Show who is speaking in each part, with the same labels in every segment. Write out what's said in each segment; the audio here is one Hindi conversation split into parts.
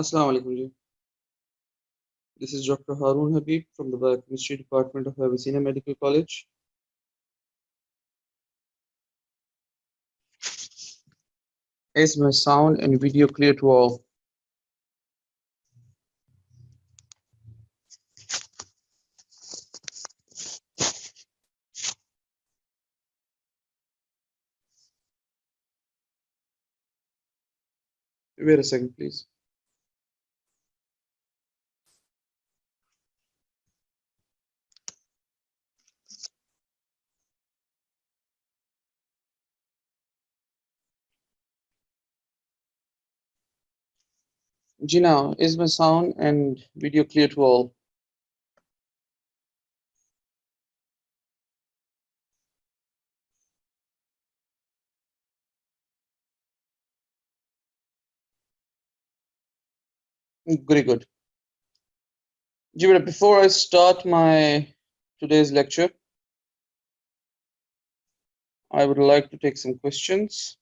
Speaker 1: Assalamu alaikum ji. This is Dr. Harun Habib from the Biochemistry Department of Avicenna Medical College. Is my sound and video clear to all? Wait a second, please. Ji now, is my sound and video clear to all? Very good. Ji, before I start my today's lecture, I would like to take some questions.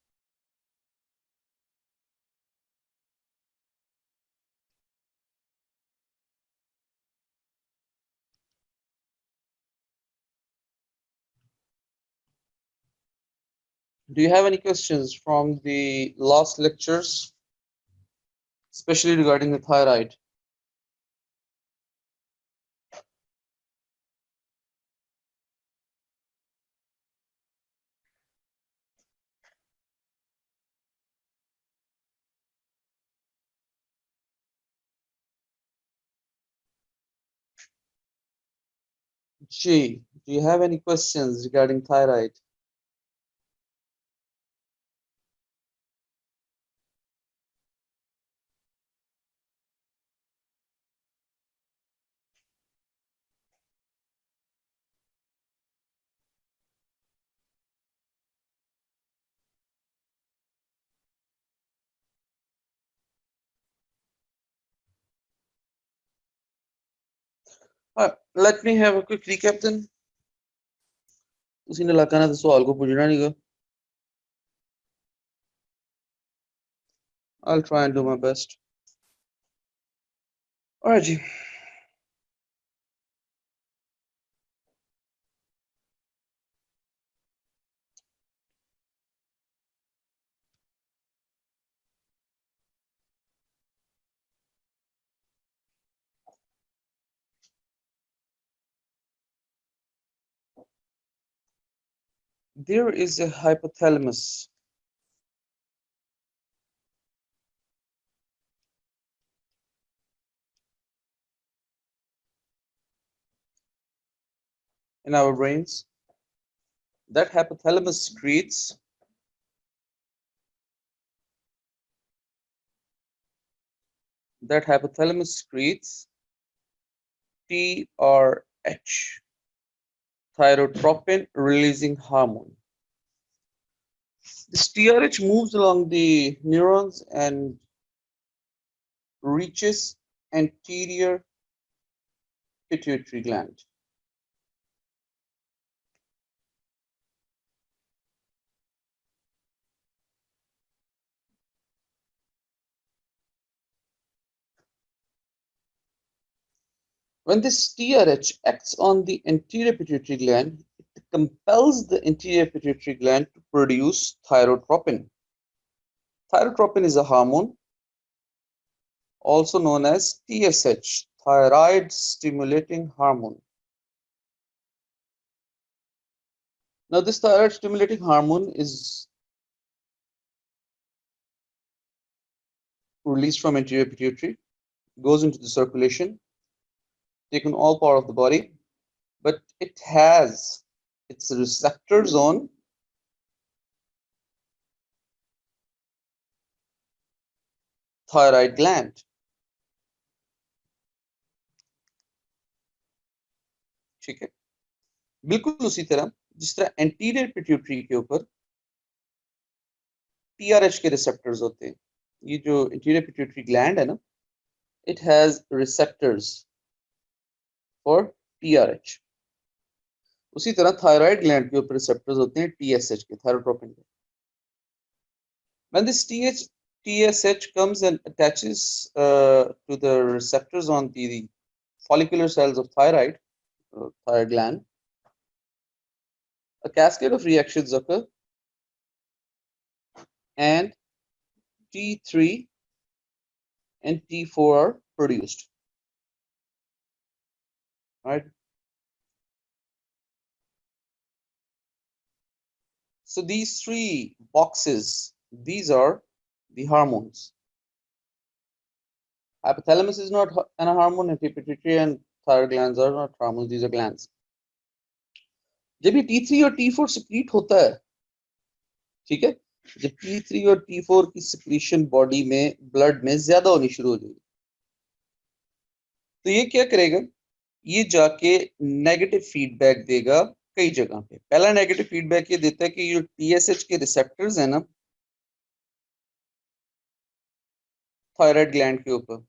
Speaker 1: Do you have any questions from the last lectures, especially regarding the thyroid? Ji, do you have any questions regarding thyroid? Let me have a quick recap then. उसने लगाना था सवाल को पूछना नहीं का. I'll try and do my best. Alright ji. There is a hypothalamus. In our brains. That hypothalamus secretes TRH, thyrotropin releasing hormone. This TRH moves along the neurons and reaches anterior pituitary gland. When this TRH acts on the anterior pituitary gland, it compels the anterior pituitary gland to produce thyrotropin. Thyrotropin is a hormone also known as TSH, thyroid stimulating hormone. Now, this thyroid stimulating hormone is released from anterior pituitary, goes into the circulation, taken all part of the body, but it has its receptors on thyroid gland. ठीक है, बिल्कुल उसी तरह जिस तरह एंटीरियर पिट्यूटरी के ऊपर टीआरएच के रिसेप्टर्स होते हैं. ये जो एंटीरियर पिट्यूटरी ग्लैंड है ना, it has receptors for TRH. उसी तरह थायराइड ग्लैंड के ऊपर रिसेप्टर्स होते हैं टीएसएच के, थायरोट्रोपिन के. When this TSH comes and attaches to the receptors on the follicular cells of thyroid gland. A cascade of reactions occur, and T3 and T4 are produced. Right. So these three boxes, these are the hormones. Hypothalamus is not an hormone, and pituitary and thyroid glands are not hormones, these are glands. जब ये T3 और T4 secrete होता है, ठीक है, जब T3 और T4 की secretion body में blood में ज्यादा होनी शुरू हो जाएगी, तो ये क्या करेगा, ये जाके नेगेटिव फीडबैक देगा कई जगह पे. पहला नेगेटिव फीडबैक ये देता है कि जो TSH के रिसेप्टर्स है ना थायराइड ग्लैंड के ऊपर,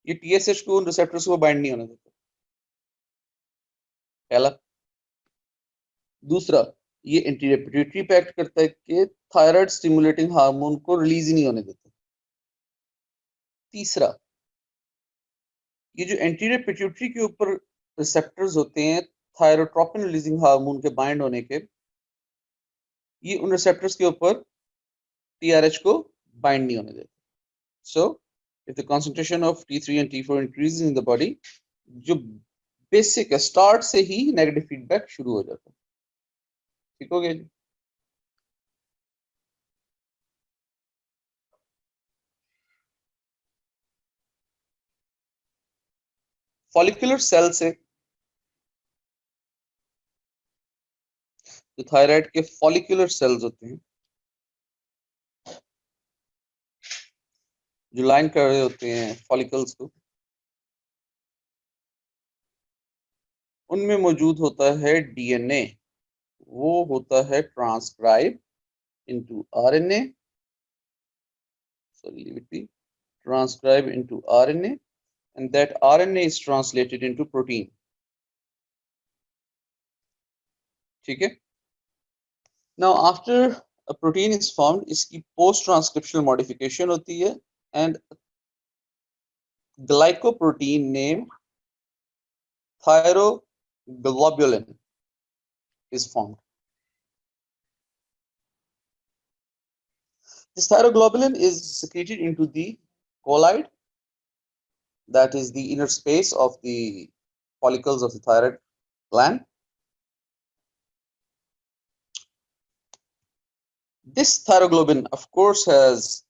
Speaker 1: ये TSH को उन रिसेप्टर्स को बाइंड नहीं होने देता. पहला. दूसरा, ये एंटीरियर पिट्यूटरी पे एक्ट करता है कि थायराइड स्टिमुलेटिंग हार्मोन को रिलीज ही नहीं होने देता. तीसरा, ये जो एंटीरियर पिट्यूटरी के ऊपर रिसेप्टर्स होते हैं थायरोट्रोपिन रिलीजिंग हार्मोन के बाइंड होने के, ये उन रिसेप्टर्स के ऊपर TRH को बाइंड नहीं होने देता. सो if the concentration of T3 and T4 increases in the body, जो बेसिक है स्टार्ट से ही नेगेटिव फीडबैक शुरू हो जाता है. ठीक हो गया जी. फॉलिकुलर सेल से, जो थायराइड के फॉलिकुलर सेल्स होते हैं, जो लाइन कर रहे होते हैं फॉलिकल्स को, उनमें मौजूद होता है DNA. वो होता है transcribe into RNA, sorry leave it be, transcribe into RNA, and that RNA is translated into protein. ठीक है. Now after a protein is formed, इसकी post transcriptional modification होती है, and glycoprotein named thyroglobulin is formed. This thyroglobulin is secreted into the colloid, that is the inner space of the follicles of the thyroid gland. This thyroglobulin, of course, has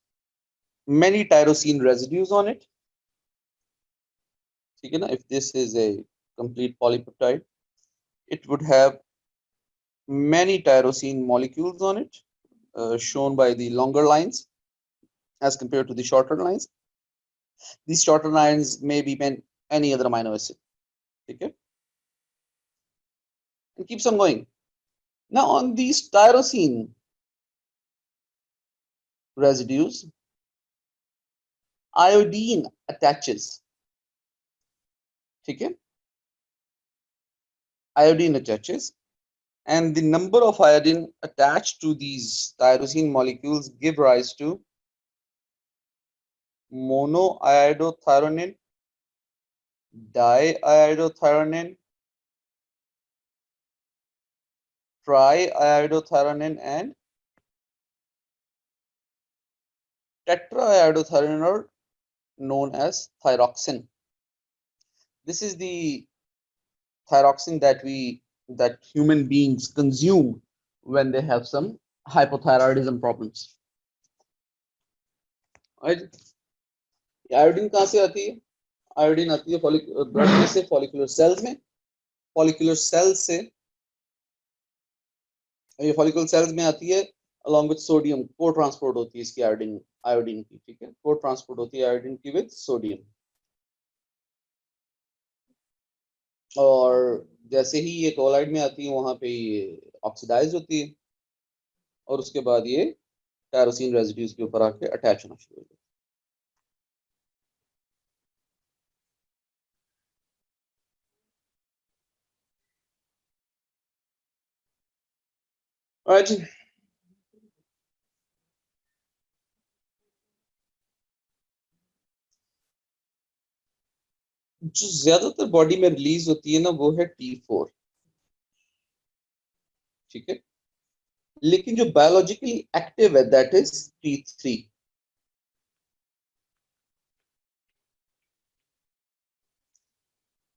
Speaker 1: many tyrosine residues on it. If this is a complete polypeptide, it would have many tyrosine molecules on it, shown by the longer lines as compared to the shorter lines. These shorter lines may be any other amino acid. Okay, and keeps on going. Now on these tyrosine residues, iodine attaches. Okay, iodine attaches, and the number of iodine attached to these tyrosine molecules give rise to monoiodothyronine, diiodothyronine, triiodothyronine, and tetraiodothyronine, are known as thyroxine. This is the thyroxine that human beings consume when they have some hypothyroidism problems. Iodine कहाँ से आती है? आयोडीन आती है ब्लड में से, फॉलिकुलर सेल्स में. फॉलिकुलर सेल्स से, ये फॉलिकुलर सेल्स में आती है along with सोडियम, को ट्रांसपोर्ट होती है इसकी आयोडीन की. ठीक है, को ट्रांसपोर्ट होती है आयोडीन की विद सोडियम. और जैसे ही ये कोलाइड में आती है, वहां पे ये ऑक्सीडाइज होती है, और उसके बाद ये टायरोसिन रेजिड्यूज के ऊपर आके अटैच होना शुरू हो जाता है. Right. जो ज्यादातर बॉडी में रिलीज होती है ना वो है T4, ठीक है, लेकिन जो बायोलॉजिकली एक्टिव है that is T3.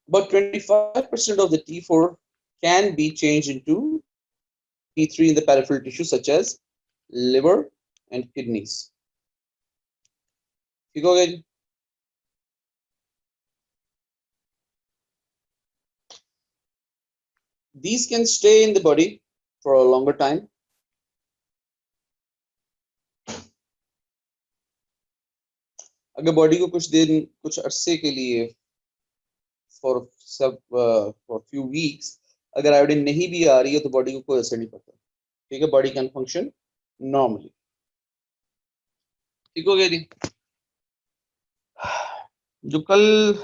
Speaker 1: About 25% of the T4 can be changed into T3 in the peripheral tissue such as liver and kidneys. ठीक हो गया जी? These can stay in the body for a longer time. अगर बॉडी को कुछ दिन, कुछ अरसे के लिए for few weeks अगर आयोडीन नहीं भी आ रही है तो बॉडी को कोई असर नहीं पड़ता, ठीक है, बॉडी कैन फंक्शन नॉर्मली. ठीक हो गया जी? जो कल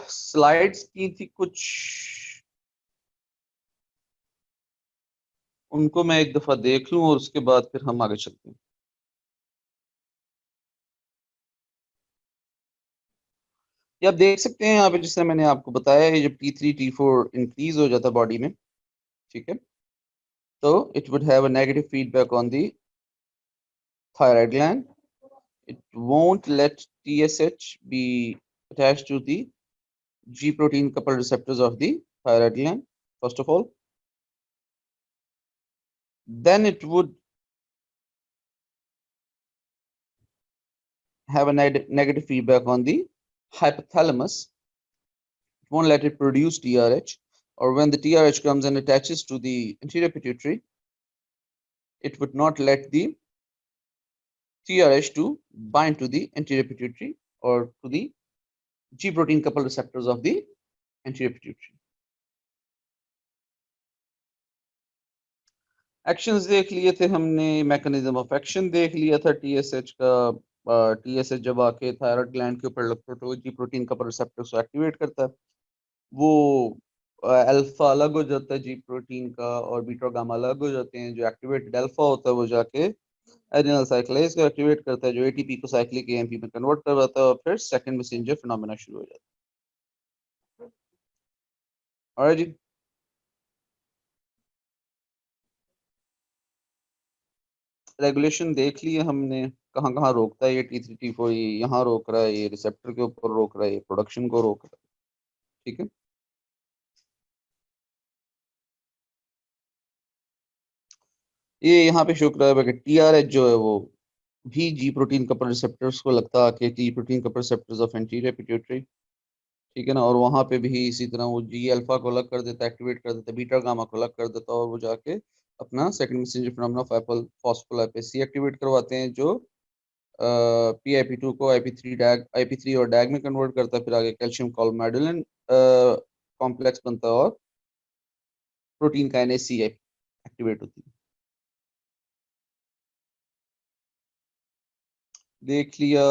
Speaker 1: स्लाइड्स की थी कुछ, उनको मैं एक दफा देख लूं और उसके बाद फिर हम आगे चलते हैं. ये आप देख सकते हैं यहाँ पे, जिससे मैंने आपको बताया है, जब T3 T4 इंक्रीज हो जाता है बॉडी में, ठीक है, तो it would have a negative feedback on the thyroid gland. It won't let TSH be attached to the G protein coupled receptors of the thyroid gland, first of all. Then it would have a negative feedback on the hypothalamus. It won't let it produce TRH, or when the TRH comes and attaches to the anterior pituitary, it would not let the TRH to bind to the anterior pituitary or to the G protein coupled receptors of the anterior pituitary. Actions देख लिए थे हमने, मैकेनिज्म ऑफ एक्शन देख लिया था टीएसएच का. टीएसएच जब आके थायराइड ग्लैंड के ऊपर लगता है तो जी प्रोटीन कपल रिसेप्टर्स को एक्टिवेट करता है. वो अल्फा अलग हो जाता है जी प्रोटीन का और बीटा गामा अलग हो जाते हैं. जो एक्टिवेटेड अल्फा होता है वो जाके एड्रिनल साइक्लेज को एक्टिवेट करता है, जो एटीपी को साइक्लिक एएमपी में कन्वर्ट करवाता है, और फिर सेकंड मैसेंजर फिनोमेना शुरू हो जाता है. ऑलराइट जी. रेगुलेशन देख लिए हमने, कहाँ कहाँ रोकता है ये T3 T4, ये यहाँ रोक रहा है, ये रिसेप्टर के ऊपर रोक रहा है, ये प्रोडक्शन को रोक रहा है. ठीक है, ये यहाँ पे शो कर रहा है कि TRH जो है वो भी जी प्रोटीन कपल रिसेप्टर्स को लगता है कि जी protein couple receptors of anterior pituitary, ठीक है ना, और वहां पे भी इसी तरह वो जी अल्फा को अलग कर देता है, एक्टिवेट कर देता है, बीटा गामा को अलग कर देता है, और वो जाके अपना second messenger phenomena of phospholipase C activate करवाते हैं, जो PIP2 को IP3 और डैग में कन्वर्ट करता है. फिर आगे कैल्शियम कॉलमेडुलिन कॉम्प्लेक्स बनता है और प्रोटीन काइनेज C एक्टिवेट होती है. देख लिया,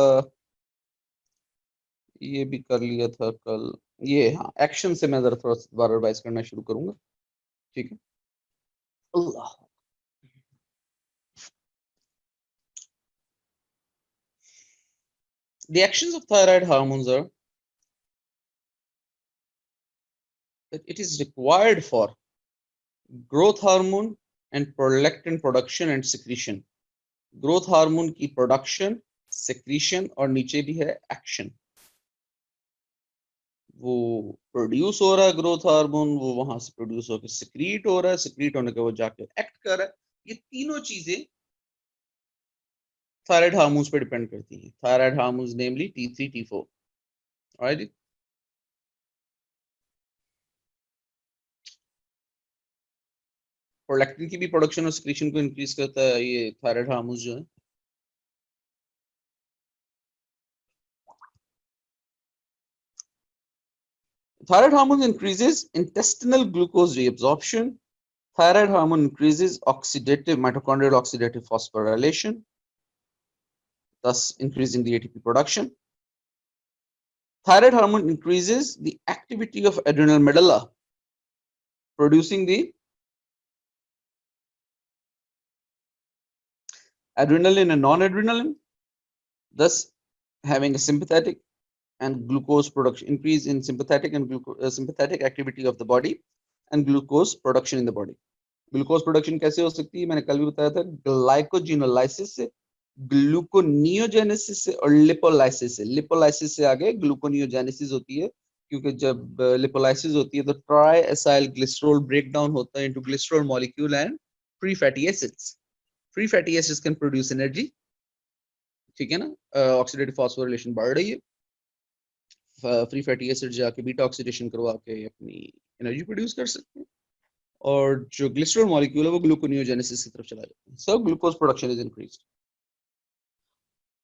Speaker 1: ये भी कर लिया था कल. ये हाँ, एक्शन से मैं जरा थोड़ा सा दोबारा रिवाइज करना शुरू करूंगा. ठीक है. अल्लाह. The actions of thyroid hormones are that it is required for growth hormone and prolactin production and secretion. Growth hormone की प्रोडक्शन, सेक्रीशन और नीचे भी है एक्शन. वो प्रोड्यूस हो रहा है ग्रोथ हार्मोन, वो वहां से प्रोड्यूस होकर सिक्रीट हो रहा है, सिक्रीट होने के वो जाके एक्ट कर रहा है. ये तीनों चीजें थायराइड हार्मोन्स पे डिपेंड करती हैं. थायराइड हार्मोन्स नेमली T3 T4. ऑलराइट, प्रोलैक्टिन की भी प्रोडक्शन और सिक्रीशन को इंक्रीज करता है ये थायराइड हार्मोन्स जो है. Thyroid hormone increases intestinal glucose reabsorption. Thyroid hormone increases mitochondrial oxidative phosphorylation, thus increasing the ATP production. Thyroid hormone increases the activity of adrenal medulla, producing the adrenaline and non-adrenaline, thus having a sympathetic and glucose production, increase in sympathetic and sympathetic activity of the body and glucose production in the body. Glucose production कैसे हो सकती है? मैंने कल भी बताया था, ग्लाइकोजिनोलाइसिस से, ग्लूकोनियोजेनेसिस से और लिपोलाइसिस से। लिपोलाइसिस से आगे ग्लूकोनियोजेनेसिस होती है, क्योंकि जब लिपोलाइसिस होती है तो triacylglycerol break down होता है into glycerol molecule and free fatty acids. Free fatty acids can produce energy, ठीक है ना। ऑक्सीडेटिव फॉस्फोरिलेशन बढ़ रही है, फ्री फैटी एसिड जाके बीटा ऑक्सीडेशन करवा के अपनी एनर्जी प्रोड्यूस कर सकते हैं, और जो ग्लिसरॉल मॉलिक्यूल है वो ग्लूकोनियोजेनेसिस की तरफ चला जाता है। So glucose production is increased,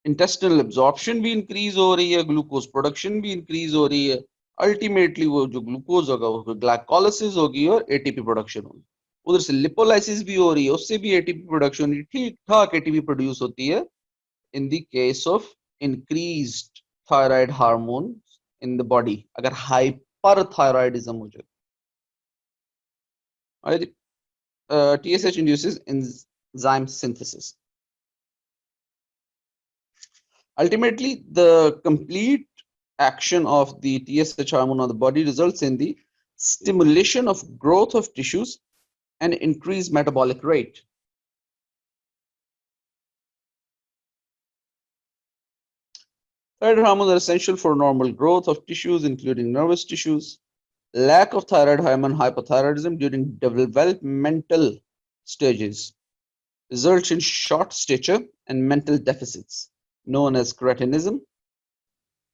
Speaker 1: intestinal absorption भी इंक्रीज हो रही है, ग्लूकोज प्रोडक्शन भी इंक्रीज हो रही है। अल्टीमेटली वो जो ग्लूकोज होगा वो ग्लाइकोलाइसिस होगी और एटीपी प्रोडक्शन होगी। उधर से लिपोलाइसिस भी हो रही है, उससे भी एटीपी प्रोडक्शन होगी, ठीक ठाक एटीपी प्रोड्यूस होती है in the case of increased thyroid hormone in the body, अगर हाइपरथायराइडिज्म हो जाए। TSH induces enzyme synthesis. Ultimately, the complete action of the TSH hormone on the body results in the stimulation of growth of tissues and increased metabolic rate. Thyroid hormones are essential for normal growth of tissues, including nervous tissues. Lack of thyroid hormone, hypothyroidism during developmental stages results in short stature and mental deficits, known as cretinism.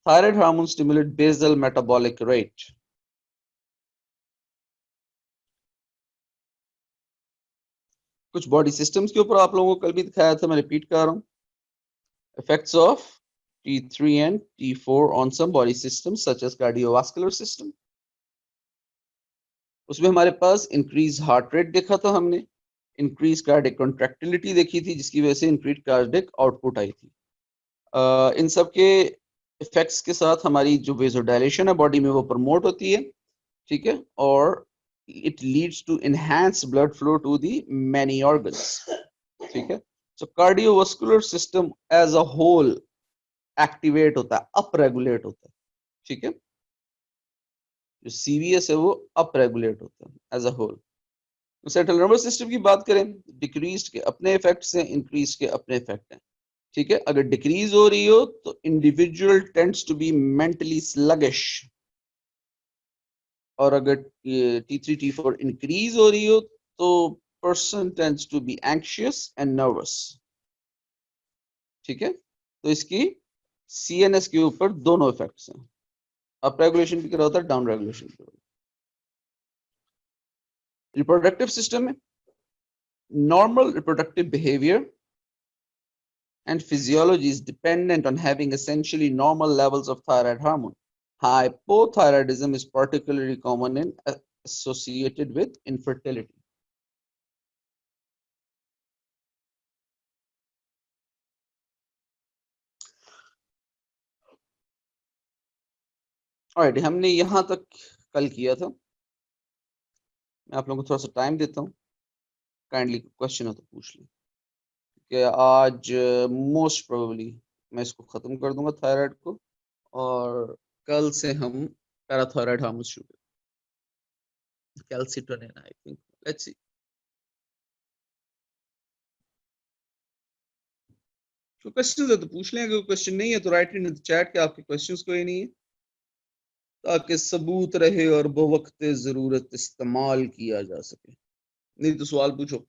Speaker 1: Thyroid hormones stimulate basal metabolic rate. कुछ बॉडी सिस्टम्स के ऊपर आप लोगों को कल भी दिखाया था, मैं रिपीट कर रहा हूँ। Effects of T3 and T4 on some body systems such as cardiovascular system. उसमें हमारे पास इंक्रीज हार्ट रेट देखा था हमने, इंक्रीज कार्डिक कॉन्ट्रैक्टिलिटी देखी थी, जिसकी वजह से इंक्रीज कार्डिक आउटपुट आई थी। इन सब के इफेक्ट्स के साथ हमारी जो वेजोडाइलेशन है बॉडी में वो प्रमोट होती है, ठीक है, और it leads to enhanced blood flow to the many organs, ठीक है। so cardiovascular system as a whole activate होता है, अप रेगुलेट होता है, ठीक है। जो CVS है वो अप रेगुलेट होता है as a whole. Central nervous system की बात करें, डिक्रीज के अपने इफेक्ट्स हैं, इंक्रीज के अपने इफेक्ट हैं, ठीक है। अगर डिक्रीज हो रही हो तो individual tends to be mentally sluggish, और अगर T3 T4 इंक्रीज हो रही हो तो person tends to be anxious and nervous, ठीक है। तो इसकी CNS के ऊपर दोनों इफेक्ट्स हैं, अप रेगुलेशन भी करा होता है, डाउन रेगुलेशन भी करा। रिप्रोडक्टिव सिस्टम में normal reproductive behaviour and physiology is dependent on having essentially normal levels of thyroid hormone. Hypothyroidism is particularly common and associated with infertility. Alright, हमने यहाँ तक कल किया था। मैं आप लोगों को थोड़ा सा टाइम देता हूँ, काइंडली क्वेश्चन हो तो पूछ लें, कि आज मोस्ट प्रोबेबली मैं इसको ख़त्म कर दूंगा थायराइड को, और कल से हम पैराथायराइड हार्मोन शुरू, calcitonin I think, let's see। तो क्वेश्चन है तो पूछ लें, अगर क्वेश्चन नहीं है तो राइट इन द चैट के आपके क्वेश्चंस कोई नहीं है, ताकि सबूत रहे और बवक्त जरूरत इस्तेमाल किया जा सके। नहीं तो सवाल पूछो।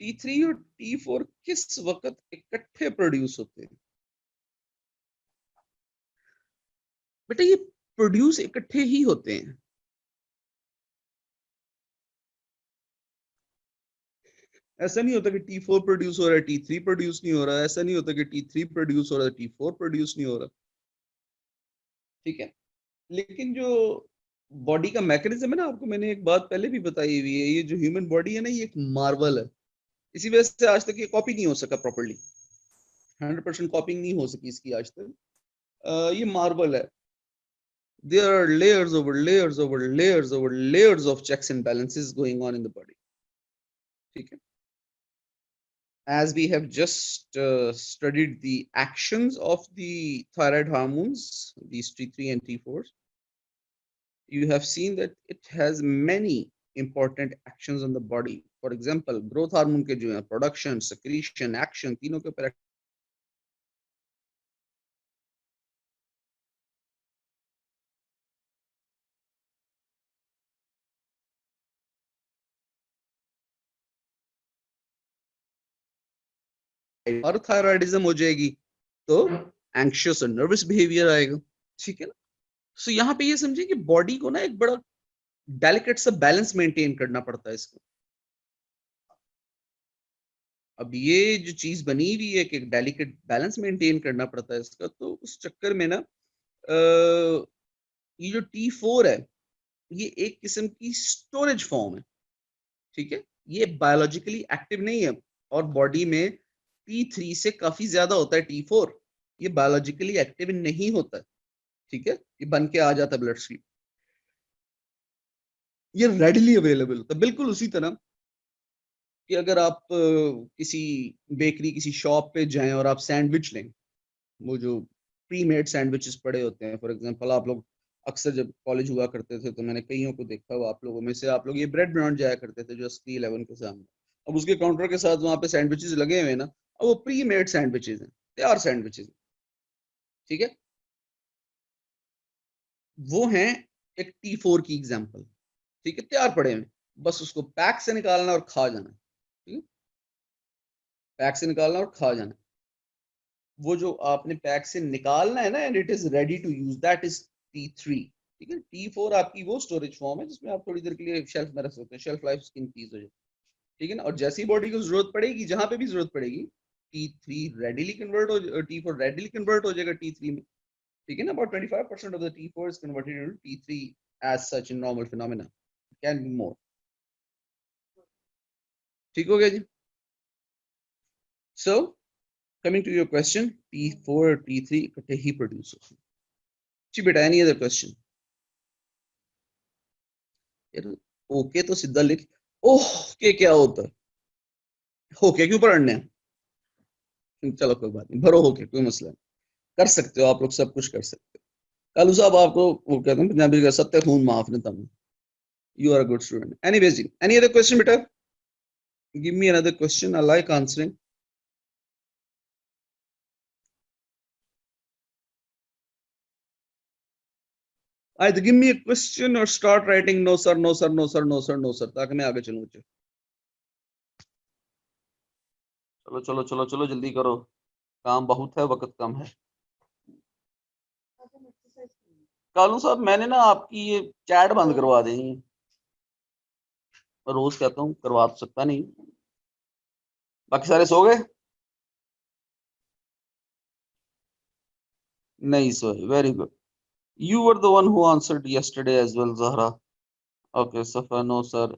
Speaker 1: T3 और T4 किस वक्त इकट्ठे प्रोड्यूस होते हैं? बेटा ये प्रोड्यूस इकट्ठे ही होते हैं, ऐसा नहीं होता कि T4 प्रोड्यूस हो रहा है T3 प्रोड्यूस नहीं हो रहा, ऐसा नहीं होता कि T3 प्रोड्यूस हो रहा है T4 प्रोड्यूस नहीं हो रहा, ठीक है। लेकिन जो बॉडी का मैकेनिज्म है ना, आपको मैंने एक बात पहले भी बताई हुई है, ये जो ह्यूमन बॉडी है ना, ये एक मार्वल है। इसी वजह से आज तक ये कॉपी नहीं हो सका प्रॉपर्ली, 100% कॉपिंग नहीं हो सकी इसकी आज तक। ये मार्वल है। there are layers over layers over layers over layers of checks and balances going on in the body. Okay. As we have just studied the actions of the thyroid hormones, these T3 and T4s, you have seen that it has many important actions on the body. For example, growth hormone के जो है production, secretion, action, तीनों के ऊपर और थायराइडिज्म हो जाएगी तो एंक्शियस और नर्वस बिहेवियर आएगा। ठीक है ना। सो यहाँ पे ये समझिए कि बॉडी को ना एक बड़ा डेलिकेट सा बैलेंस मेंटेन करना पड़ता है इसको। अब ये जो चीज बनी हुई है कि डेलिकेट बैलेंस मेंटेन करना पड़ता है इसका, तो उस चक्कर में ना ये जो T4 है ये एक किस्म की स्टोरेज फॉर्म है। ठीक है, ये बायोलॉजिकली एक्टिव नहीं है और बॉडी में T3 से काफी ज्यादा होता है T4, ये बायोलॉजिकली एक्टिव नहीं होता है। ठीक है, ये बन के आ जाता है ब्लड स्ट्रीम, ये रेडिली अवेलेबल होता है। बिल्कुल उसी तरह कि अगर आप किसी बेकरी किसी शॉप पे जाएं और आप सैंडविच लें, वो जो प्री मेड सैंडविचेस पड़े होते हैं, फॉर एग्जांपल आप लोग अक्सर जब कॉलेज हुआ करते थे तो मैंने कईयों को देखा हुआ, आप लोगों में से आप लोग ये ब्रेड ब्रांड जाया करते थे जो स्क्री 11 के सामने, अब उसके काउंटर के साथ वहां पे सैंडविचेस लगे हुए हैं ना, अब वो प्री मेड सैंडविचेस हैं, तैयार सैंडविचेस। ठीक है, वो हैं एक T4 की एग्जांपल। ठीक है, तैयार पड़े हैं, बस उसको पैक से निकालना और खा जाना। ठीक है, पैक से निकालना और खा जाना। वो जो आपने पैक से निकालना है ना, and it is ready to use, that is T3। ठीक है, T4 आपकी वो स्टोरेज फॉर्म है जिसमें आप थोड़ी देर के लिए शेल्फ में रख सकते हैं, शेल्फ लाइफ उसकी इंक्रीज हो जाए। ठीक है ना, और जैसी बॉडी को जरूरत पड़ेगी, जहां पे भी जरूरत पड़ेगी, T3 रेडिली कन्वर्ट हो, T4 रेडिली कन्वर्ट हो जाएगा T3 में। ठीक है ना, about 25% of the T4 is converted into T3 as such in normal phenomena, it can be more। ठीक हो गया जी। So coming to your question, T4 और T3 इकट्ठे ही प्रोड्यूस होते हैं जी बेटा। Any other question? ओके तो सीधा लिख, ओह के क्या होता है, होके क्यों पढ़ने हैं? चलो कोई बात नहीं, भरो होके, कोई मसला नहीं, कर सकते हो आप लोग, सब कुछ कर सकते हो। कालू साहब आपको वो कहते हैं पंजाबी का सत्य खून माफ ने तम, you are a good student. Anyways, any other question बेटा? Give me another question, I like answering. either give me a question or start writing no sir no sir no sir no sir no sir, ताकि मैं आगे चलूं। चलो चलो चलो चलो जल्दी करो, काम बहुत है, वक्त कम है। कालू साहब मैंने ना आपकी ये चैट बंद करवा दी, रोज कहता हूँ, करवा तो सकता नहीं। बाकी सारे सो गए? नहीं सोए, very good. You were the one who answered yesterday as well Zahra. Okay Safa no sir.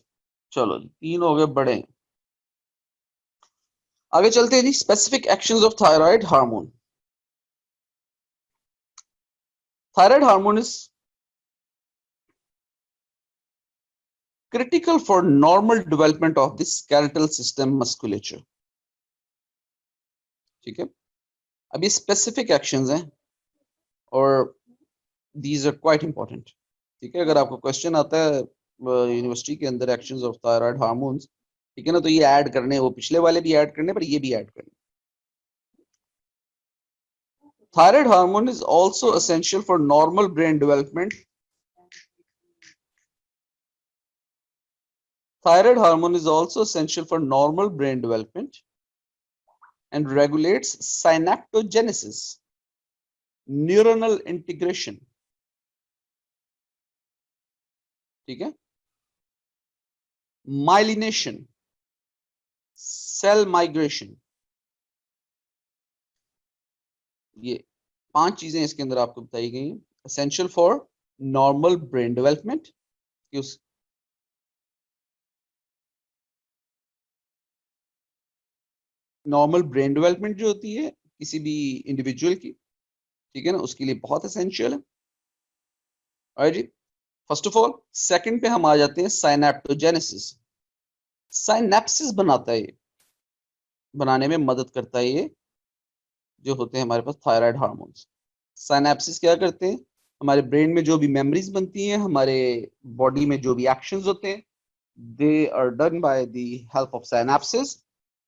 Speaker 1: चलो जी, 3 हो गए बड़े। आगे चलते हैं जी, specific actions of thyroid hormone. Thyroid hormone is critical for normal development of the skeletal system musculature। ठीक है, अब ये स्पेसिफिक एक्शंस हैं और दीज आर क्वाइट इंपॉर्टेंट। ठीक है, अगर आपको क्वेश्चन आता है यूनिवर्सिटी के अंदर एक्शंस ऑफ थायराइड हार्मोन्स, ठीक है ना, तो ये ऐड करने, वो पिछले वाले भी ऐड करने, पर ये भी ऐड करने। Thyroid hormone is also essential for normal brain development. Thyroid hormone is also essential for normal brain development and regulates synaptogenesis, neuronal integration। ठीक है, माइलिनेशन, सेल माइग्रेशन, ये 5 चीजें इसके अंदर आपको बताई गई हैं, essential for normal brain development. Normal brain development जो होती है किसी भी इंडिविजुअल की, ठीक है ना, उसके लिए बहुत एसेंशियल है। राइट जी। फर्स्ट ऑफ ऑल सेकंड पे हम आ जाते हैं साइनेप्टोजेनेसिस। साइनेप्सिस बनाता है, ये बनाने में मदद करता है ये जो होते हैं हमारे पास थायराइड हार्मोन्स। साइनेप्सिस क्या करते हैं, हमारे ब्रेन में जो भी मेमोरीज बनती हैं, हमारे बॉडी में जो भी एक्शंस होते हैं, they are done by the help of synapses.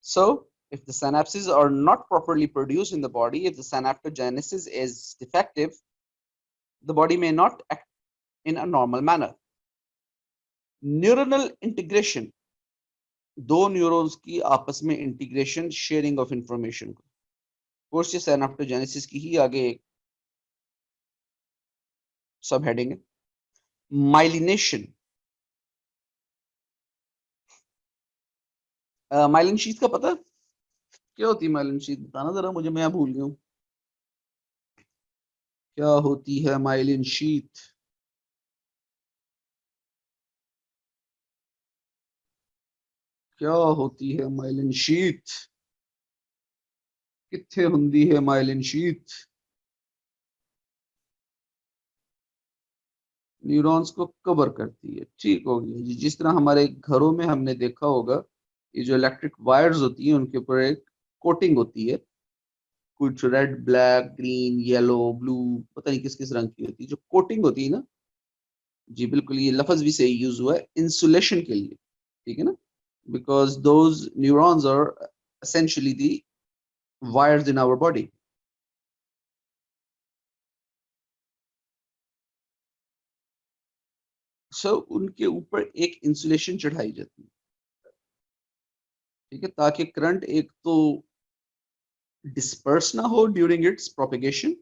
Speaker 1: So if the synapses are not properly produced in the body, if the synaptogenesis is defective, the body may not act in a normal manner. Neuronal integration, दो न्यूरॉन्स की आपस में इंटीग्रेशन, शेयरिंग ऑफ इंफॉर्मेशन को, कोर्स ये सिनेप्टोजेनेसिस की ही आगे एक सब हेडिंग है। माइलिनेशन, माइलिन शीथ का पता क्या होती है? माइलिन शीथ बताना जरा मुझे, मैं भूल गया हूँ क्या होती है माइलिन शीथ। क्या होती है माइलिन शीथ? कित्थे हुंदी है माइलिन शीथ? न्यूरॉन्स को कवर करती है, ठीक हो गया जी। जिस तरह हमारे घरों में हमने देखा होगा, ये जो इलेक्ट्रिक वायर्स होती है उनके ऊपर एक कोटिंग होती है, कुछ red, black, green, yellow, blue, पता नहीं किस किस रंग की होती है, जो कोटिंग होती है ना जी, बिल्कुल ये लफ्ज भी सही यूज हुआ है, इंसुलेशन के लिए, ठीक है ना, because those neurons are essentially the wires in our body. So उनके ऊपर एक इंसुलेशन चढ़ाई जाती है, ठीक है, ताकि करंट एक तो डिस्पर्स ना हो during its propagation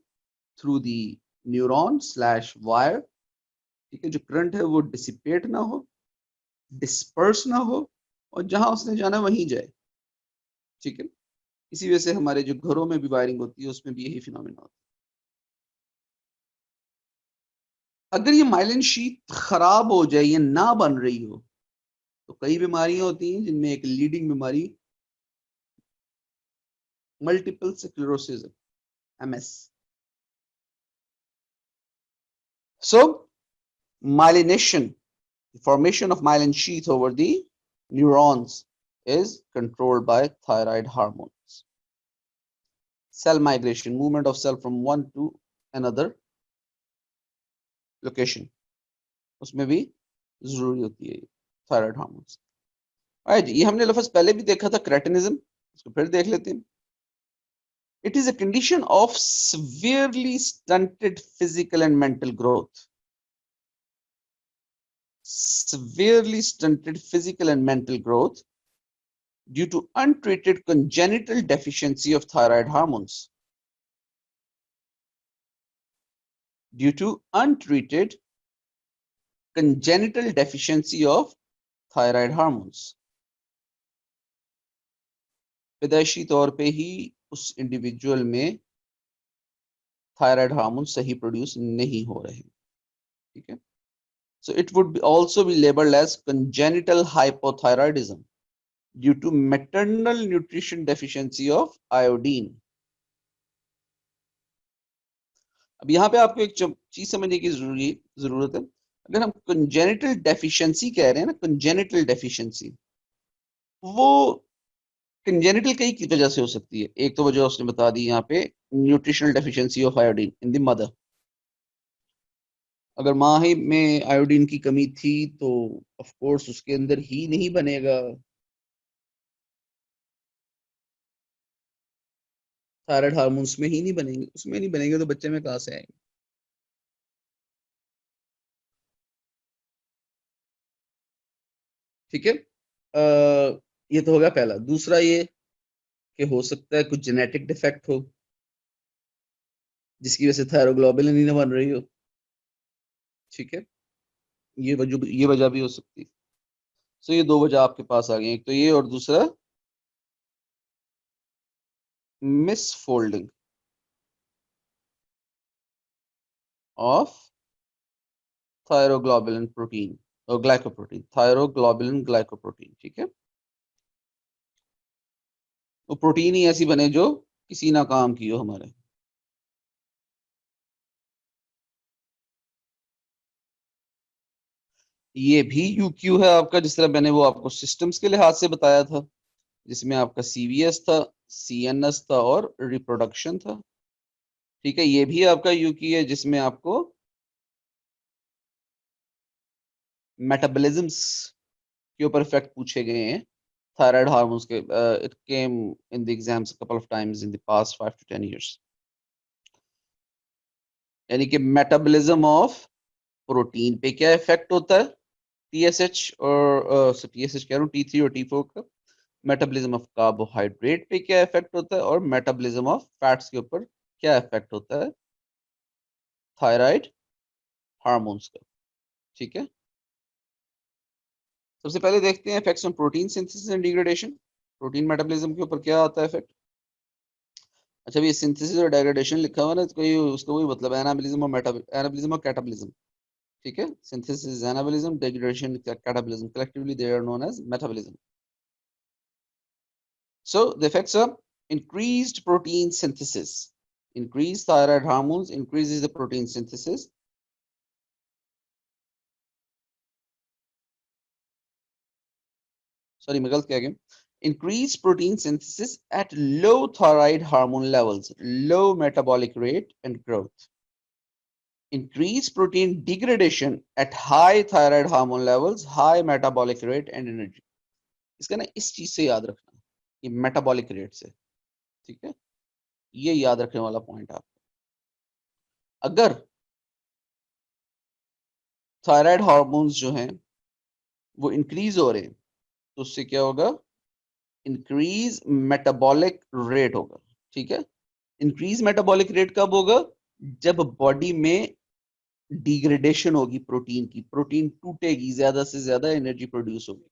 Speaker 1: through the neuron slash wire, ठीक है, जो करंट है वो डिसिपेट ना हो, डिस्पर्स ना हो, और जहां उसने जाना वहीं जाए, ठीक है। इसी वजह से हमारे जो घरों में भी वायरिंग होती है उसमें भी यही फिनोमेना होता है। अगर ये माइलिन शीट खराब हो जाए या ना बन रही हो, तो कई बीमारियां होती हैं जिनमें एक लीडिंग बीमारी multiple sclerosis, MS. So myelination, the formation of myelin sheath over the neurons is controlled by thyroid hormones. Cell migration, movement of cell from one to another location, उसमें भी जरूरी होती है थायराइड हार्मोन्स। राइट, ये हमने लफ्ज पहले भी देखा था, क्रेटिनिज्म, इसको फिर देख लेते हैं। It is a condition of severely stunted physical and mental growth. Severely stunted physical and mental growth due to untreated congenital deficiency of thyroid hormones. Due to untreated congenital deficiency of thyroid hormones. पैदाइशी तौर पे ही उस इंडिविजुअल में थायराइड हार्मोन सही प्रोड्यूस नहीं हो रहे, ठीक है। So it would be also be labeled as congenital hypothyroidism due to maternal nutrition deficiency of iodine. अब यहाँ पे आपको एक चीज समझने की जरूरत है। अगर हम congenital deficiency कह रहे हैं ना, congenital deficiency, वो congenital कई की वजह से हो सकती है। एक तो वजह उसने बता दी यहाँ पे, nutritional deficiency of iodine in the mother. अगर माँ ही में आयोडीन की कमी थी तो ऑफ कोर्स उसके अंदर ही नहीं बनेगा, थायराइड हार्मोन्स में ही नहीं बनेंगे, उसमें नहीं बनेंगे तो बच्चे में कहां से आएंगे, ठीक है। ये तो हो गया पहला। दूसरा ये कि हो सकता है कुछ जेनेटिक डिफेक्ट हो जिसकी वजह से थायरोग्लोबुलिन नहीं बन रही हो, ठीक है, ये वजह भी हो सकती है। सो ये दो वजह आपके पास आ गई, एक तो ये और दूसरा मिसफोल्डिंग ऑफ थायरोग्लोबुलिन प्रोटीन और ग्लाइकोप्रोटीन, थायरोग्लोबुलिन ग्लाइकोप्रोटीन, ठीक है। वो प्रोटीन ही ऐसी बने जो किसी ना काम की हो हमारे। ये भी UQ है आपका, जिस तरह मैंने वो आपको सिस्टम्स के लिहाज से बताया था, जिसमें आपका CVS था, CNS था और रिप्रोडक्शन था। ठीक है, ये भी आपका UQ है, जिसमें आपको मेटाबॉलिज्म्स के ऊपर इफेक्ट पूछे गए हैं थायराइड हार्मोन्स के। It came in the exams couple of times in the past 5 to 10 years। यानी कि मेटाबॉलिज्म ऑफ प्रोटीन पे क्या इफेक्ट होता है, TSH और TSH कह रहा हूँ, T3 और T4 का। मेटाबॉलिज्म ऑफ कार्बोहाइड्रेट पे क्या इफेक्ट होता है, और मेटाबॉलिज्म ऑफ फैट्स के ऊपर क्या इफेक्ट होता है थायराइड हार्मोन्स का। ठीक है, सबसे पहले देखते हैं effects on protein synthesis and degradation. Protein metabolism के ऊपर क्या आता है इफेक्ट। अच्छा, ये सिंथेसिस और डिग्रेडेशन लिखा हुआ है ना, तो कोई उसका वही मतलब एनाबॉलिज्म और एनाबॉलिज्म और कैटाबॉलिज्म। ठीक है, synthesis is anabolism, degradation catabolism, collectively they are known as metabolism. So the effects of increased protein synthesis, increased thyroid hormones increases the protein synthesis. Sorry, मैं गलत कह गया। Increased protein synthesis at low thyroid hormone levels, low metabolic rate and growth. Increased protein degradation at high thyroid hormone levels, high metabolic rate and energy. इसका ना इस चीज से याद रखना, ये मेटाबॉलिक रेट से। ठीक है, ये याद रखने वाला पॉइंट आपको। अगर थायराइड हार्मोन्स जो हैं वो इंक्रीज हो रहे हैं, तो उससे क्या होगा, इंक्रीज मेटाबॉलिक रेट होगा। ठीक है, इंक्रीज मेटाबॉलिक रेट कब होगा, जब बॉडी में डिग्रेडेशन होगी प्रोटीन की, प्रोटीन टूटेगी, ज्यादा से ज्यादा एनर्जी प्रोड्यूस होगी।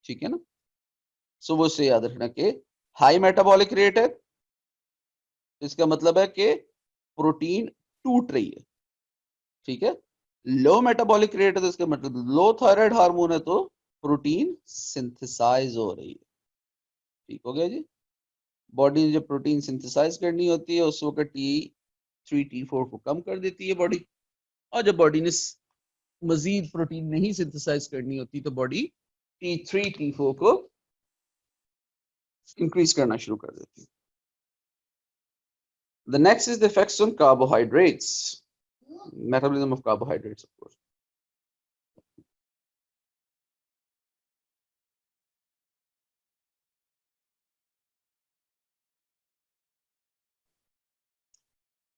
Speaker 1: ठीक है ना, सो वो इससे याद रखना कि हाई मेटाबॉलिक रेट है, इसका मतलब है कि प्रोटीन टूट रही है। ठीक है, लो मेटाबॉलिक रेट है तो इसका मतलब लो थायराइड हार्मोन है, तो प्रोटीन सिंथेसाइज हो रही है। ठीक हो गया जी। बॉडी ने जब प्रोटीन सिंथेसाइज करनी होती है, उस वक्त T3 T4 को कम कर देती है बॉडी, और जब बॉडी ने मजीद प्रोटीन नहीं सिंथेसाइज करनी होती, तो बॉडी T3 T4 को इंक्रीज करना शुरू कर देती है। The next is the effects on carbohydrates, metabolism of carbohydrates, of course.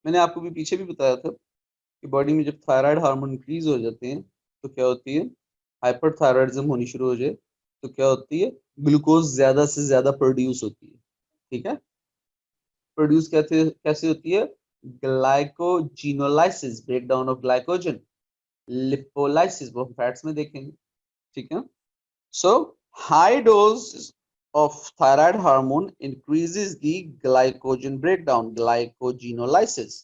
Speaker 1: मैंने आपको भी पीछे भी बताया था कि बॉडी में जब थायराइड हार्मोन इंक्रीज हो जाते हैं, तो क्या होती है, हाइपरथायराइडिज्म होनी शुरू हो जाए, तो क्या होती है, ग्लूकोज ज्यादा से ज्यादा प्रोड्यूस होती है। ठीक है, प्रोड्यूस कैसे होती है, glycogenolysis, break down of glycogen, lipolysis, वो हम फैट्स में देखेंगे। ठीक है, so high dose of thyroid hormone increases the glycogen breakdown, glycogenolysis.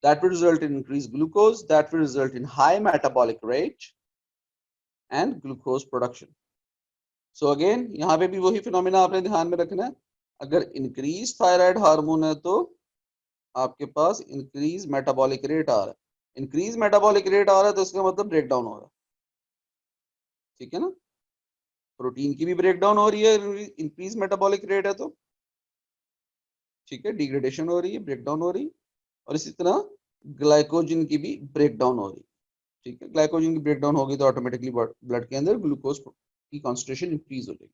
Speaker 1: That will result in increased glucose, that will result in high metabolic rate and glucose production. So again, यहाँ पे भी वही फिनोमिना आपने ध्यान में रखना है। अगर इंक्रीज थायराइड हार्मोन है, तो आपके पास इंक्रीज मेटाबॉलिक रेट आ रहा है। इंक्रीज मेटाबॉलिक रेट आ रहा है, तो इसका मतलब ब्रेक डाउन हो रहा है। ठीक है ना, प्रोटीन की भी ब्रेक डाउन हो रही है, इंक्रीज मेटाबॉलिक रेट है तो। ठीक है, डिग्रेडेशन हो रही है, ब्रेक डाउन हो रही है, और इसी तरह ग्लाइकोजन की भी ब्रेक डाउन हो रही है। ठीक है, ग्लाइकोजन की ब्रेक डाउन होगी तो ऑटोमेटिकली ब्लड के अंदर ग्लूकोज की कॉन्सेंट्रेशन इंक्रीज हो जाएगी।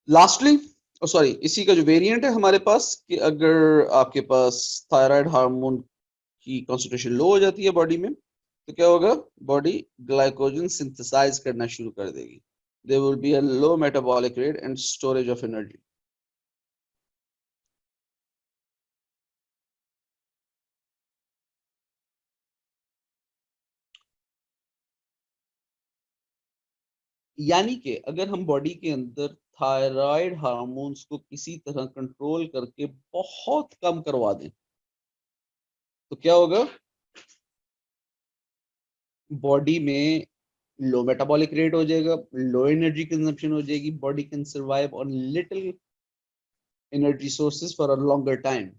Speaker 1: लास्टली, सॉरी, इसी का जो वेरिएंट है हमारे पास, कि अगर आपके पास थायराइड हार्मोन की कॉन्सेंट्रेशन लो हो जाती है बॉडी में, तो क्या होगा, बॉडी ग्लाइकोजन सिंथेसाइज करना शुरू कर देगी। There will be a low metabolic rate and storage of energy. यानी कि अगर हम बॉडी के अंदर थायराइड हार्मोन्स को किसी तरह कंट्रोल करके बहुत कम करवा दें, तो क्या होगा, बॉडी में लो मेटाबॉलिक रेट हो जाएगा, लो एनर्जी कंजम्पशन हो जाएगी, body can survive on little energy sources for a longer time.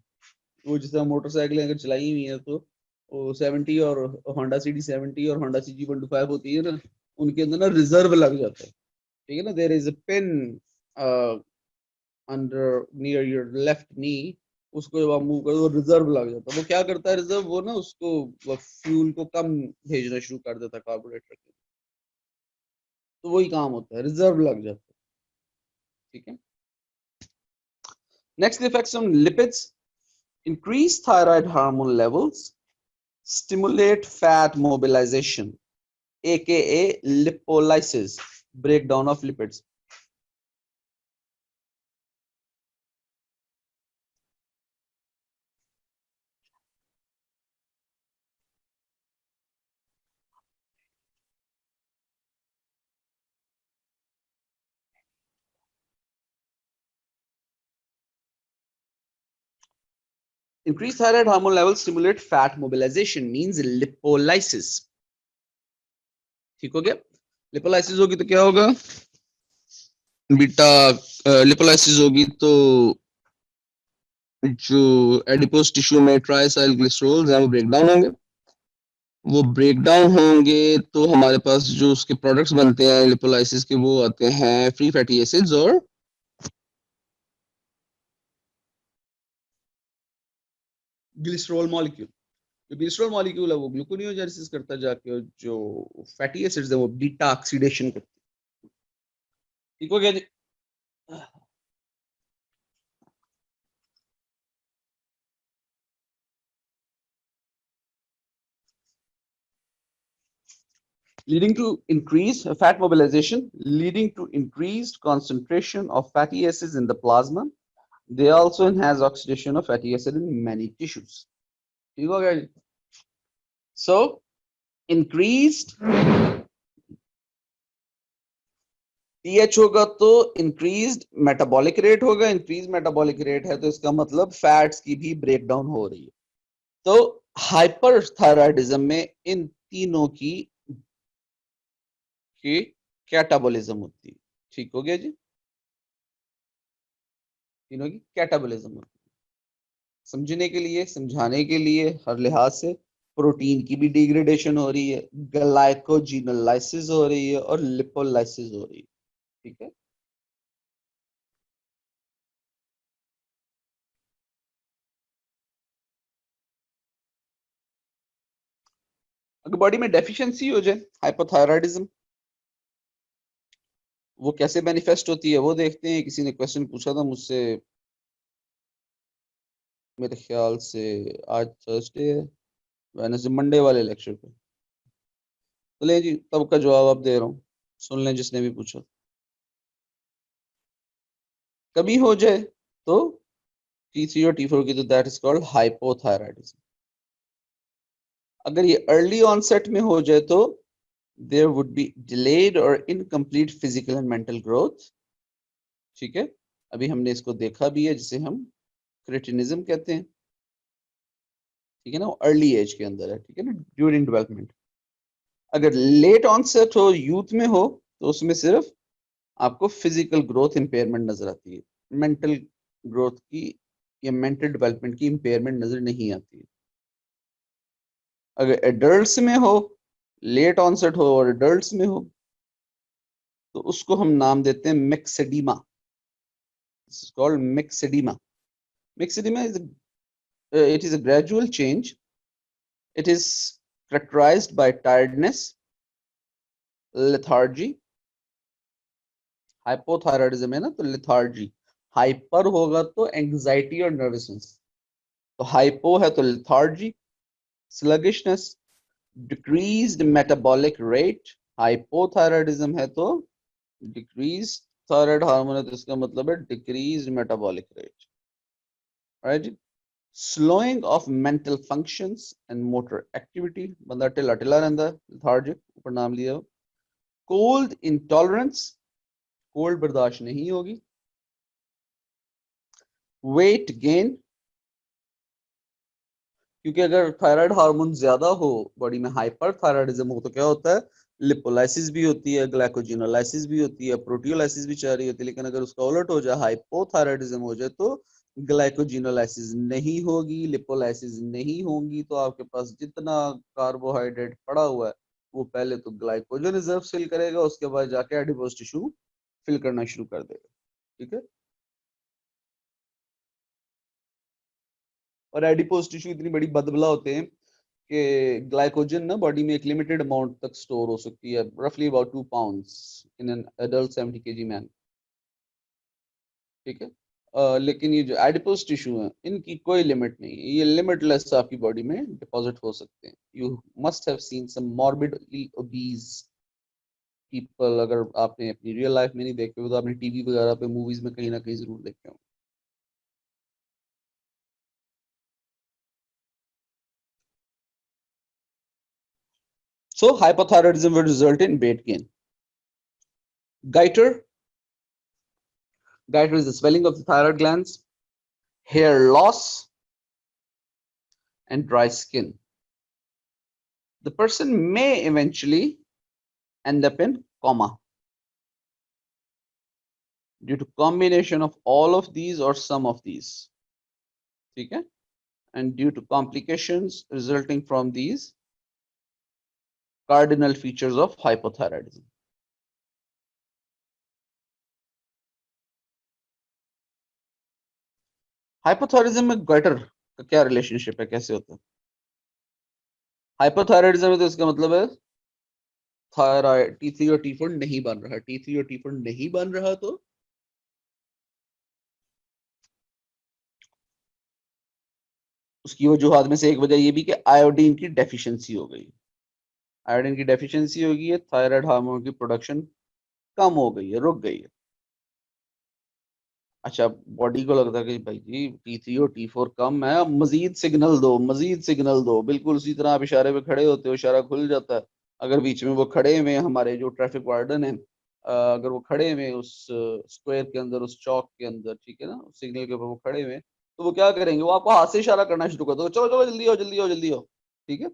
Speaker 1: वो जैसे मोटरसाइकिल अगर चलाई हुई है, तो 70 और होंडा CD70 और होंडा CG125 होती है ना, उनके अंदर ना रिजर्व लग जाता है, ठीक है ना, there is a pin under near your left knee, उसको जब आप मूव करो वो रिजर्व लग जाता है। वो क्या करता है रिजर्व, वो ना उसको फ्यूल को कम भेजना शुरू कर देता है कार्बोरेटर के, तो वही काम होता है, रिजर्व लग जाता है, ठीक है। Next effects on lipids, increase thyroid hormone levels, stimulate fat mobilization, aka lipolysis, breakdown of lipids. Increased thyroid hormone levels stimulate fat mobilization, means lipolysis. ठीक हो गया, लिपोलाइसिस होगी तो क्या होगा बेटा, लिपोलाइसिस होगी तो जो एडिपोज टिश्यू में ट्राइसाइल ग्लिसरॉल्स हैं वो ब्रेक डाउन होंगे, वो ब्रेक डाउन होंगे तो हमारे पास जो उसके प्रोडक्ट्स बनते हैं लिपोलाइसिस के, वो आते हैं फ्री फैटी एसिड्स और ग्लिसरॉल मॉलिक्यूल। जो ग्लिसरॉल मॉलिक्यूल है वो ग्लूकोनियोजेनेसिस करता है जाके, और जो फैटी एसिड्स है वो बीटा ऑक्सीडेशन करते हैं। ठीक हो गया जी। leading to increased fat mobilization, leading to increased concentration of fatty acids in the plasma. They also enhance oxidation of fatty acid in many tissues. ठीक हो गया जी। So increased pH होगा तो इंक्रीज्ड मेटाबॉलिक रेट होगा, इंक्रीज मेटाबॉलिक रेट है तो इसका मतलब फैट्स की भी ब्रेकडाउन हो रही है। तो हाइपरथायराइडिज्म में इन तीनों की कैटाबॉलिज्म होती है। ठीक हो गया जी, तीनों की कैटाबॉलिज्म होती है। समझने के लिए, समझाने के लिए हर लिहाज से, प्रोटीन की भी डिग्रेडेशन हो रही है, ग्लाइकोजिनोलाइसिस हो रही है और लिपोलाइसिस हो रही है, ठीक है। अगर बॉडी में डेफिशिएंसी हो जाए, हाइपोथायराइडिज्म, वो कैसे मैनिफेस्ट होती है वो देखते हैं। किसी ने क्वेश्चन पूछा था मुझसे, मेरे ख्याल से आज थर्सडे है, वेडनेसडे मंडे वाले लेक्चर पे, तो ले जी तब का जवाब आप दे रहा हूँ, सुन लें जिसने भी पूछा। कभी हो जाए तो T3 और T4 की, तो दैट इज कॉल्ड हाइपोथायराइडिज्म। अगर ये अर्ली ऑनसेट में हो जाए तो देयर वुड बी डिलेड और incomplete physical and mental growth, ठीक है। अभी हमने इसको देखा भी है, जिसे हम क्रेटिनिज्म कहते हैं, ठीक है ना, अर्ली एज के अंदर है, ठीक है ना, ड्यूरिंग डेवलपमेंट। अगर लेट ऑनसेट हो, यूथ में हो, तो उसमें सिर्फ आपको फिजिकल ग्रोथ इंपेयरमेंट नजर आती है, मेंटल ग्रोथ की या मेंटल डेवलपमेंट की इंपेयरमेंट नजर नहीं आती है। अगर एडल्ट्स में हो, लेट ऑनसेट हो और एडल्ट्स में हो, तो उसको हम नाम देते हैं myxoedema, called myxoedema. Myxoedema is it is a gradual change. It is characterized by tiredness, lethargy. Hypothyroidism है ना, तो लेथार्जी। हाइपर होगा तो एंजाइटी और नर्वसनेस, तो हाइपो है तो lethargy, sluggishness, decreased metabolic rate. Hypothyroidism है तो डिक्रीज थायराइड हार्मोन है, तो इसका मतलब है decreased metabolic rate, right. Slowing of mental functions and motor activity, बंदा ढिला ढिला रहता है, लेथार्जिक, ऊपर नाम लिया। कोल्ड इंटॉलरेंस, कोल्ड बर्दाश्त नहीं होगी। वेट गेन, क्योंकि अगर थायराइड हार्मोन ज्यादा हो बॉडी में, हाइपर थायराइडिज्म हो, तो क्या होता है, लिपोलाइसिस भी होती है, ग्लाइकोजिनोलाइसिस भी होती है, प्रोटियोलाइसिस भी चाह रही होती है। लेकिन अगर उसका उलट हो जाए, हाइपोथायराइडिज्म हो जाए, तो ग्लाइकोजिनोलाइसिस नहीं होगी, लिपोलाइसिस नहीं होगी, तो आपके पास जितना कार्बोहाइड्रेट पड़ा हुआ है वो पहले तो ग्लाइकोजन रिजर्व फिल करेगा, उसके बाद जाके एडिपोज टिश्यू फिल करना शुरू कर देगा। ठीक है, और एडिपोज टिश्यू इतनी बड़ी बदबला होते हैं कि ग्लाइकोजन ना बॉडी में एक लिमिटेड अमाउंट तक स्टोर हो सकती है, रफली about 2 pounds in an adult 70 kg man. ठीक है, लेकिन ये जो एडिपोज टिश्यू है इनकी कोई लिमिट नहीं है, ये लिमिटलेस आपकी बॉडी में डिपॉजिट हो सकते हैं। You must have seen some morbid obese people, अगर आपने अपनी रियल लाइफ में नहीं देखे हो तो आपने टीवी वगैरह पे मूवीज में कहीं ना कहीं जरूर देखे हो। So hypothyroidism will result in weight gain. Goiter, goiter is the swelling of the thyroid glands, hair loss, and dry skin. The person may eventually end up in coma due to combination of all of these or some of these. Okay? And due to complications resulting from these cardinal features of hypothyroidism. Hypothyroidism में गटर का क्या रिलेशनशिप है, कैसे होता है? हाइपोथायराइडिज्म में तो इसका मतलब है थायराइड T3 और T4 नहीं बन रहा, T3 और T4 नहीं बन रहा तो उसकी वजूहत में से एक वजह ये भी कि आयोडीन की डेफिशिएंसी हो गई। आयोडीन की डेफिशिएंसी हो गई है, थायराइड हार्मोन की प्रोडक्शन कम हो गई है, रुक गई है। अच्छा, बॉडी को लगता है कि भाई जी T3 और T4 कम है, अब मजीद सिग्नल दो, मजीद सिग्नल दो। बिल्कुल उसी तरह आप इशारे पे खड़े होते हो, इशारा खुल जाता है। अगर बीच में वो खड़े हुए हमारे जो ट्रैफिक वार्डन है, अगर वो खड़े हुए उस स्क्वायर के अंदर, उस चौक के अंदर, ठीक है ना, उस सिग्नल के ऊपर वो खड़े हुए, तो वो क्या करेंगे, वो आपको हाथ से इशारा करना शुरू कर दो, चलो चलो जल्दी हो जल्दी हो जल्दी हो। ठीक है,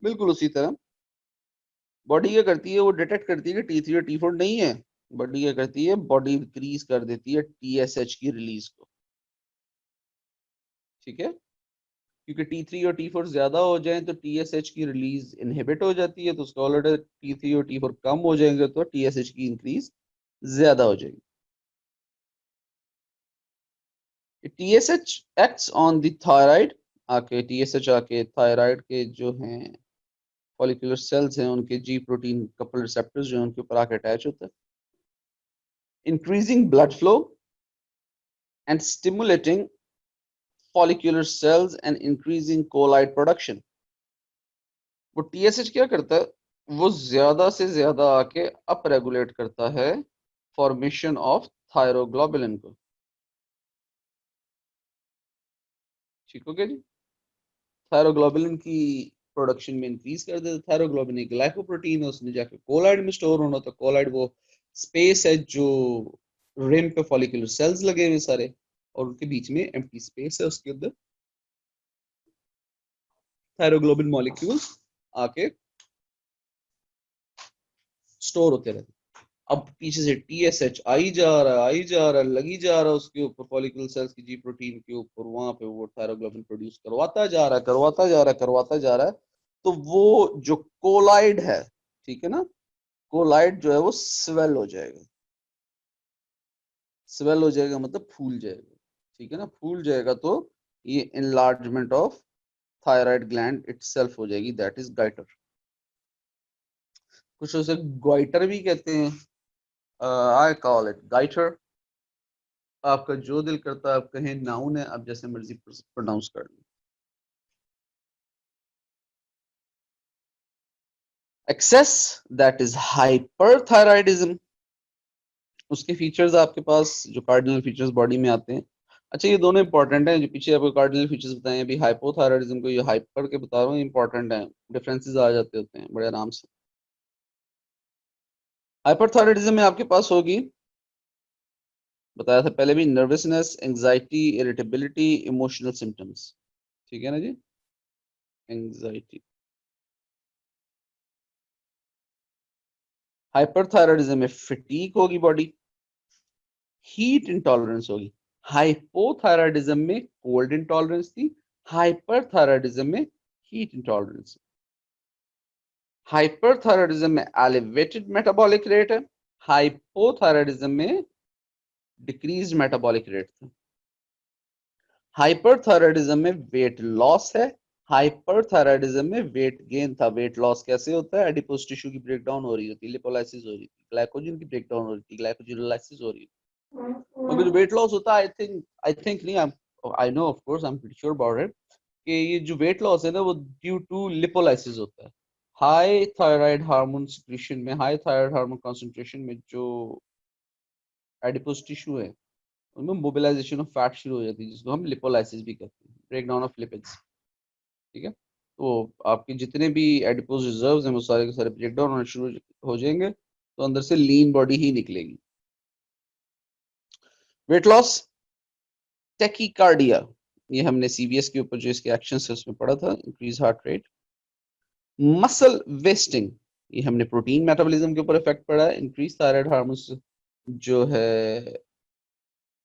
Speaker 1: बिल्कुल उसी तरह बॉडी क्या करती है, वो डिटेक्ट करती है कि T3 और T4 नहीं है। बॉडी क्या करती है, बॉडी इंक्रीज कर देती है TSH की रिलीज को। ठीक है, क्योंकि T3 और T4 ज्यादा हो जाए तो TSH की रिलीज इनहिबिट हो जाती है, तो उसका ऑलरेडी T3 और T4 कम हो जाएंगे तो TSH की इंक्रीज ज्यादा हो जाएगी। TSH acts on the thyroid, आके TSH आके थायराइड के जो हैं फॉलिकुलर सेल्स हैं उनके जी प्रोटीन कपल रिसेप्टर्स जो हैं उनके ऊपर आके अटैच होता है, increasing blood flow and stimulating follicular cells and increasing colloid production। वो TSH क्या करता है, वो ज्यादा से ज्यादा आके अप रेगुलेट करता है फॉर्मेशन ऑफ थायरोग्लोबुलिन को। ठीक हो गया जी, थायरोग्लोबुलिन की प्रोडक्शन में इंक्रीज कर देता है। थायरोग्लोबुलिन एक ग्लाइकोप्रोटीन है, उसने जाके कोलाइड में स्टोर होना, तो कोलाइड वो स्पेस है जो रिम पे फॉलिकुलर सेल्स लगे हुए सारे, और उनके बीच में एम्प्टी स्पेस है, उसके अंदर थायरोग्लोबिन मॉलिक्यूल्स आके स्टोर होते रहते। अब पीछे से TSH आई जा रहा है, आई जा रहा है, लगी जा रहा है उसके ऊपर फॉलिकुलर सेल्स की जी प्रोटीन के ऊपर, वहां पे वो थायरोग्लोबिन प्रोड्यूस करवाता जा रहा है, करवाता जा रहा है, करवाता जा रहा है। तो वो जो कोलाइड है, ठीक है ना, कोलाइड जो है वो स्वेल हो जाएगा। स्वेल हो जाएगा मतलब फूल जाएगा। ठीक है ना, फूल जाएगा तो ये enlargement of thyroid gland itself हो जाएगी, दैट इज गाइटर। कुछ उसे ग्वाइटर भी कहते हैं, आई कॉल इट गाइटर। आपका जो दिल करता है आप कहें, नाउन है, आप जैसे मर्जी प्रोनाउंस कर लें। Excess, that is hyperthyroidism. उसके फीचर्स आपके पास जो कार्डिनल फीचर्स बॉडी में आते हैं। अच्छा, ये दोनों इंपॉर्टेंट हैं, जो पीछे आपको कार्डिनल फीचर्स बताए, अभी हाइपोथायराइडिज्म को ये हाइपर के बता रहा हूँ, इंपॉर्टेंट है, डिफरेंसेस आ जाते होते हैं बड़े आराम से। हाइपरथायराइडिज्म में आपके पास होगी, बताया था पहले भी, nervousness, anxiety, irritability, emotional symptoms. ठीक है ना जी, एंजाइटी। हाइपरथायराइडिज्म में फटीग होगी बॉडी, हीट इंटॉलरेंस होगी। हाइपोथायराइडिज्म में कोल्ड इंटॉलरेंस थी, हाइपरथायराइडिज्म में हीट इंटॉलरेंस। हाइपरथायराइडिज्म में एलिवेटेड मेटाबॉलिक रेट है, हाइपोथायराइडिज्म में डिक्रीज मेटाबॉलिक रेट था। हाइपरथायराइडिज्म में वेट लॉस है, हाइपरथायराइडिज्म में वेट गेन था। वेट लॉस कैसे होता है? एडिपोज टिश्यू की ब्रेकडाउन हो रही होती है, लिपोलाइसिस हो रही थी, ग्लाइकोजन की ब्रेकडाउन हो रही थी, ग्लाइकोजिनोलाइसिस हो रही है। मगर जो वेट लॉस होता है, आई थिंक नहीं, I know of course, I am pretty sure about it, कि ये जो वेट लॉस है ना, वो ड्यू टू लिपोलाइसिस होता है। हाई थायराइड हार्मोन सिक्रीशन में, हाई थायराइड हार्मोन कंसंट्रेशन में जो एडिपोज टिश्यू है, उनमें मोबिलाइजेशन ऑफ फैट शुरू हो जाती है, जिसको हम लिपोलाइसिस भी कहते हैं, ब्रेकडाउन ऑफ लिपिड्स। ठीक है, तो आपके जितने भी एडिपोज रिजर्व्स हैं वो सारे के सारे ब्रेकडाउन होना शुरू हो जाएंगे, तो अंदर से लीन बॉडी ही निकलेगी। वेट लॉस, टेकीकार्डिया, ये हमने सीवीएस के ऊपर जो इसके एक्शन है उसमें पढ़ा था, increase heart rate. Muscle wasting, ये हमने प्रोटीन मेटाबॉलिज्म के ऊपर इफेक्ट पड़ा है, इंक्रीज थायराइड हार्मोन्स जो है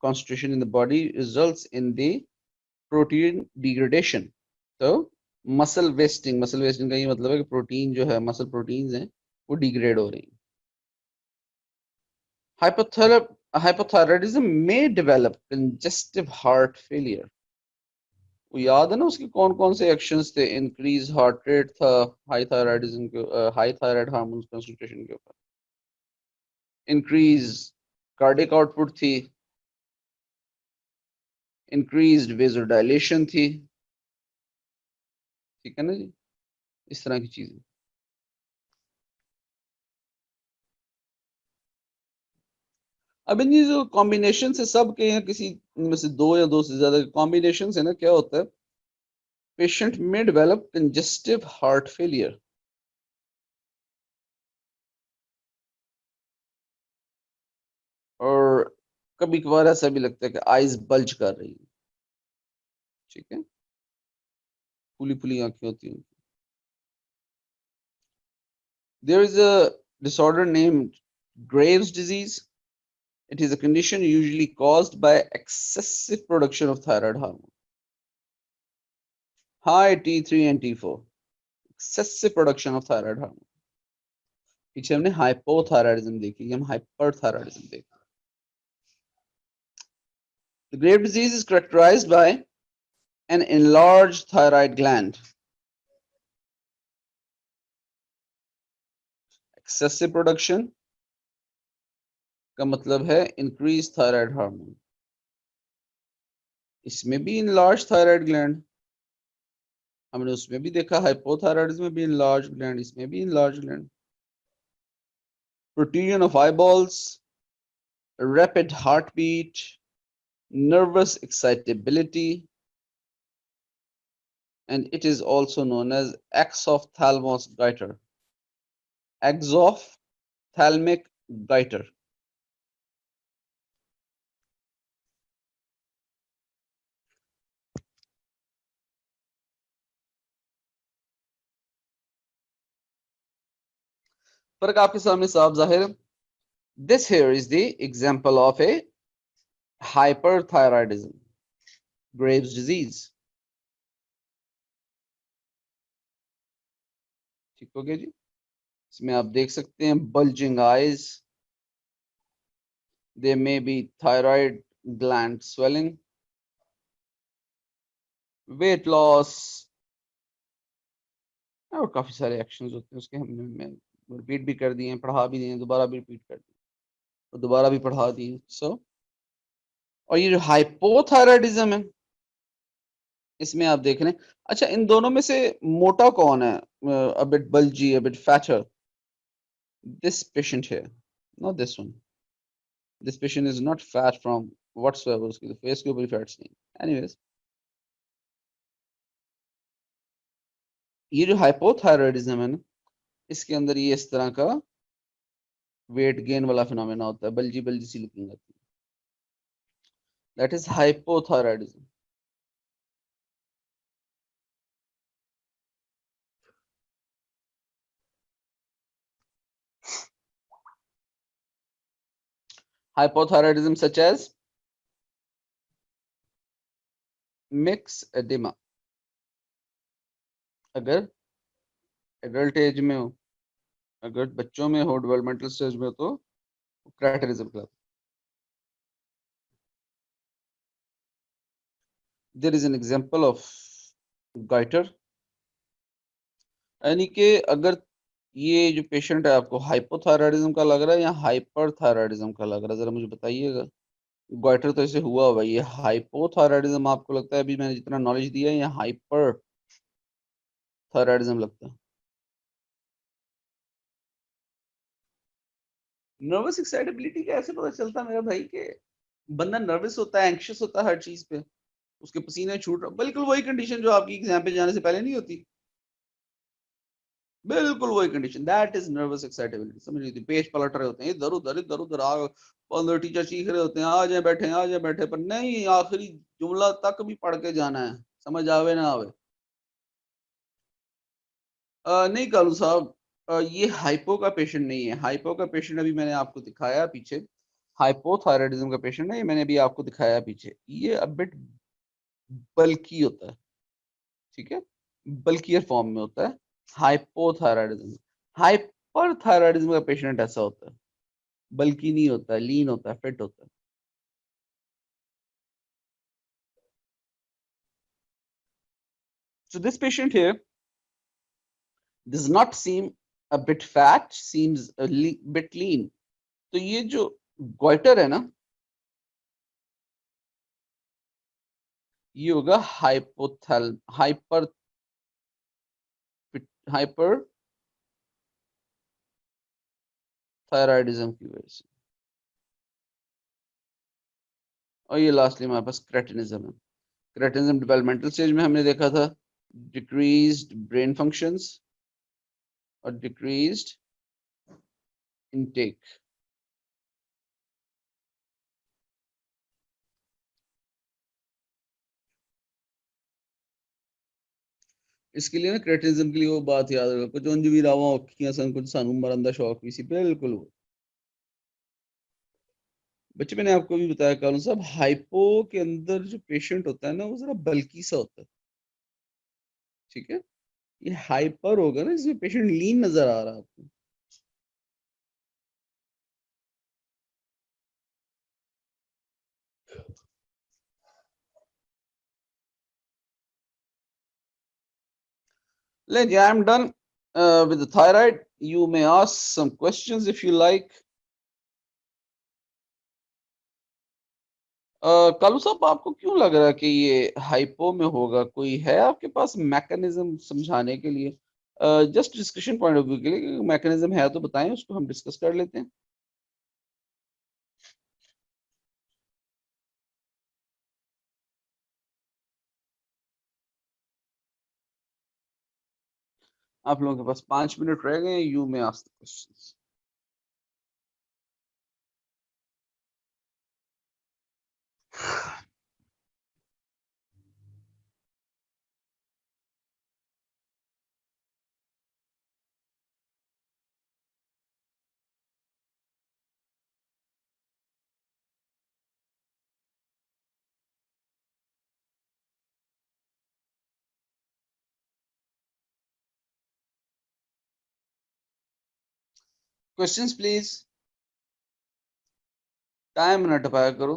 Speaker 1: concentration in the body results in the protein degradation। तो मसल वेस्टिंग का ये मतलब है कि प्रोटीन जो है, मसल प्रोटीन्स हैं, वो डिग्रेड हो रही हैं। हाइपोथायराइडिज्म में डेवलप कंजेस्टिव हार्ट फेलियर। वो याद है ना उसके कौन कौन से एक्शंस थे? इंक्रीज हार्ट रेट था, हाई थायराइडिज्म के, हाई थायराइड हार्मोन कंसंट्रेशन के ऊपर, इंक्रीज कार्डिक आउटपुट थी, इंक्रीज्ड वेजोडाइलेशन थी। ठीक है ना जी, इस तरह की चीजें। अब इन ये जो कॉम्बिनेशन है सब के, हैं किसी में से दो या दो से ज्यादा कॉम्बिनेशन है ना, क्या होता है? पेशेंट में डेवलप कंजेस्टिव हार्ट फेलियर, और कभी कभार ऐसा भी लगता है कि आईज बल्ज कर रही है। ठीक है, फूली फूली आंखें होती हैं। There is a disorder named Graves disease. It is a condition usually caused by excessive production of thyroid hormone, high T3 and T4, excessive production of thyroid hormone. पीछे हमने हाइपोथायराइडिज्म देखी, हम हाइपरथायराइडिज्म देखी। The Graves' disease is characterized by an enlarged thyroid gland, excessive production का मतलब है increased thyroid hormone। इसमें भी enlarged thyroid gland, हमने उसमें भी देखा, hypothyroidism में भी enlarged gland, इसमें भी enlarged gland। Protrusion of eyeballs, rapid heartbeat, nervous excitability, and it is also known as exophthalmos goiter, exophthalmic goiter। फर्क आपके सामने साफ जाहिर है। This here is the example of a hyperthyroidism, Graves' disease। ठीक हो गया जी। इसमें आप देख सकते हैं bulging eyes, there may be thyroid gland swelling, weight loss, और काफी सारे एक्शंस होते हैं उसके, हमने रिपीट भी कर दिए हैं, पढ़ा भी दिए हैं, दोबारा भी रिपीट कर दिए और दोबारा भी पढ़ा दिए। सो और ये जो हाइपोथायराइडिज्म है, इसमें आप देख रहे हैं, अच्छा इन दोनों में से मोटा कौन है? a bit bulgy, a bit fatter, this patient here, not this one। This patient is not fat from whatsoever, उसकी फेस के ऊपर फैट्स नहीं। एनीवेज, ये जो हाइपोथायराइडिज्म है ना, इसके अंदर ये इस तरह का वेट गेन वाला फिनोमेना होता है, बल्जी बल्जी सी लुकिंग आती है, that is hypothyroidism. Hypothyroidism such as mix oedema, अगर एडल्ट एज में हो, अगर बच्चों में हो, डेवलपमेंटल स्टेज में हो, तो क्राइटेरिज्म कहलाता है। There is an example of goitre, यानी कि अगर ये जो पेशेंट है आपको हाइपोथायराइडिज्म का लग रहा है या हाइपरथायराइडिज्म का लग रहा है, जरा मुझे बताइएगा। ग्वाइटर तो ऐसे हुआ हुआ, ये हाइपोथायराइडिज्म आपको लगता है, अभी मैंने जितना नॉलेज दिया है, या हाइपर थायराइडिज्म लगता है? नर्वस एक्साइटेबिलिटी का ऐसे पता चलता है मेरा भाई कि बंदा नर्वस होता है, एंग्शियस होता है हर चीज पे, उसके पसीने छूट रहा, बिल्कुल वही कंडीशन जो आपकी एग्जाम पे जाने से पहले नहीं होती, बिल्कुल वही condition, that is nervous excitability. समझ रही थी, पेज पलट रहे होते हैं इधर उधर इधर उधर, आ पंद्रह टीचर चीख रहे होते हैं आ जाए बैठे आ जाए बैठे, पर नहीं, आखिरी जुमला तक भी पढ़ के जाना है, समझ आवे ना आवे। नहीं कालू साहब, ये हाइपो का पेशेंट नहीं है। हाइपो का पेशेंट अभी मैंने आपको दिखाया पीछे, हाइपोथायराइडिज्म का पेशेंट है, ये मैंने अभी आपको दिखाया पीछे, ये अब बिट बल्की होता है, ठीक है, बल्कियर फॉर्म में होता है हाइपोथायराइडिज्म। हाइपर थायराइडिज्म का पेशेंट ऐसा होता है, बल्कि नहीं होता है, लीन होता है, फिट होता है। So this patient here does not seem a bit fat, seems a bit lean. तो ये जो गोइटर है ना, ये होगा हाइपर हाइपर थायराइडिज्म की वजह से। और ये लास्टली हमारे पास क्रेटिनिज्म है। क्रेटिनिज्म डेवलपमेंटल स्टेज में हमने देखा था डिक्रीज्ड ब्रेन फंक्शंस और डिक्रीज्ड इनटेक। इसके लिए ना क्रेटिनिज्म के लिए वो बात याद रखो, कुछ उंज भी रावा औखियां सन, कुछ सानू मरन दा शौक भी सी, बिल्कुल वो। बच्चे मैंने आपको भी बताया कानून साहब, हाइपो के अंदर जो पेशेंट होता है ना, वो जरा बल्की सा होता है, ठीक है। ये हाइपर होगा ना, इसमें पेशेंट लीन नजर आ रहा है आपको। Let I am done with the thyroid. You may ask some questions if you like. Kalu साहब, आपको क्यों लग रहा है कि ये हाइपो में होगा? कोई है आपके पास मैकेनिज्म समझाने के लिए? Just discussion point of view के लिए, मैकेनिज्म है तो बताएं, उसको हम डिस्कस कर लेते हैं। आप लोगों के पास 5 मिनट रह गए, यू में ask questions. Questions please, time न टपाया करो।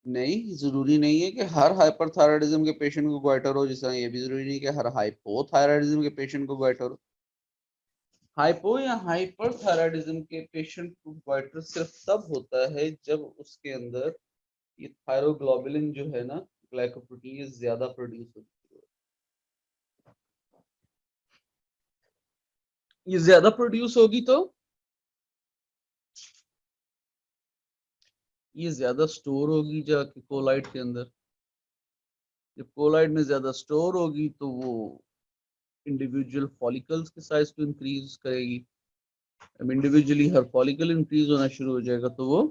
Speaker 1: नहीं, जरूरी नहीं है कि हर हाइपरथायराइडिज्म के पेशेंट को गोइटर हो, जैसा ये भी जरूरी नहीं कि हर हाइपोथायराइडिज्म के पेशेंट को गोइटर हो। हाइपो या हाइपरथायराइडिज्म के पेशेंट को गोइटर सिर्फ तब होता है जब उसके अंदर ये थायरोग्लोबुलिन जो है ना, ग्लाइकोप्रोटीन, ये ज्यादा प्रोड्यूस होती है। ये ज्यादा प्रोड्यूस होगी तो ये ज्यादा स्टोर होगी जाके कोलाइट के अंदर। जब कोलाइट में ज्यादा स्टोर होगी तो वो इंडिविजुअल फॉलिकल्स के साइज को इंक्रीज करेगी। अब इंडिविजुअली हर फॉलिकल इंक्रीज होना शुरू हो जाएगा तो वो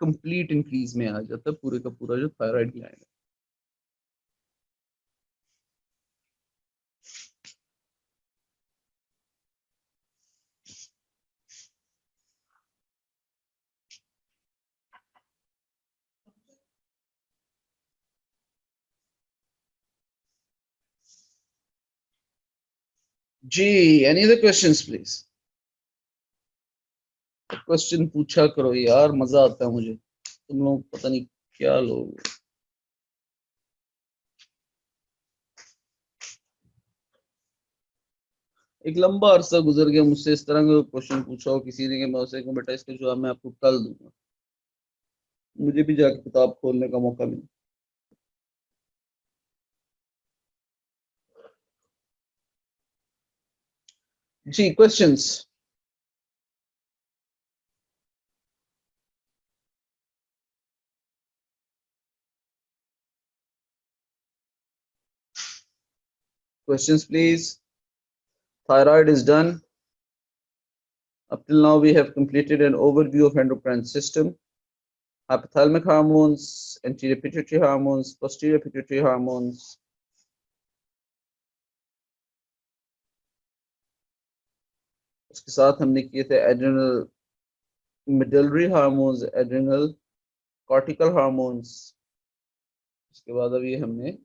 Speaker 1: कंप्लीट इंक्रीज में आ जाता है पूरे का पूरा जो थायराइड ग्लैंड है। जी, any other questions please? Question पूछा करो यार, मजा आता है मुझे। तुम लोग पता नहीं क्या लोग। एक लंबा अरसा गुजर गया मुझसे इस तरह का क्वेश्चन पूछा हो किसी ने कि मैं उसे कहूं बेटा इसका जवाब मैं आपको कल दूंगा। मुझे भी जाकर किताब खोलने का मौका मिला। जी, questions. Questions, please. Thyroid is done. Up till now, we have completed an overview of endocrine system. Hypothalamic hormones, anterior pituitary hormones, posterior pituitary hormones. उसके साथ हमने किए थे adrenal medullary hormones, adrenal cortical hormones. उसके बाद अभी हमने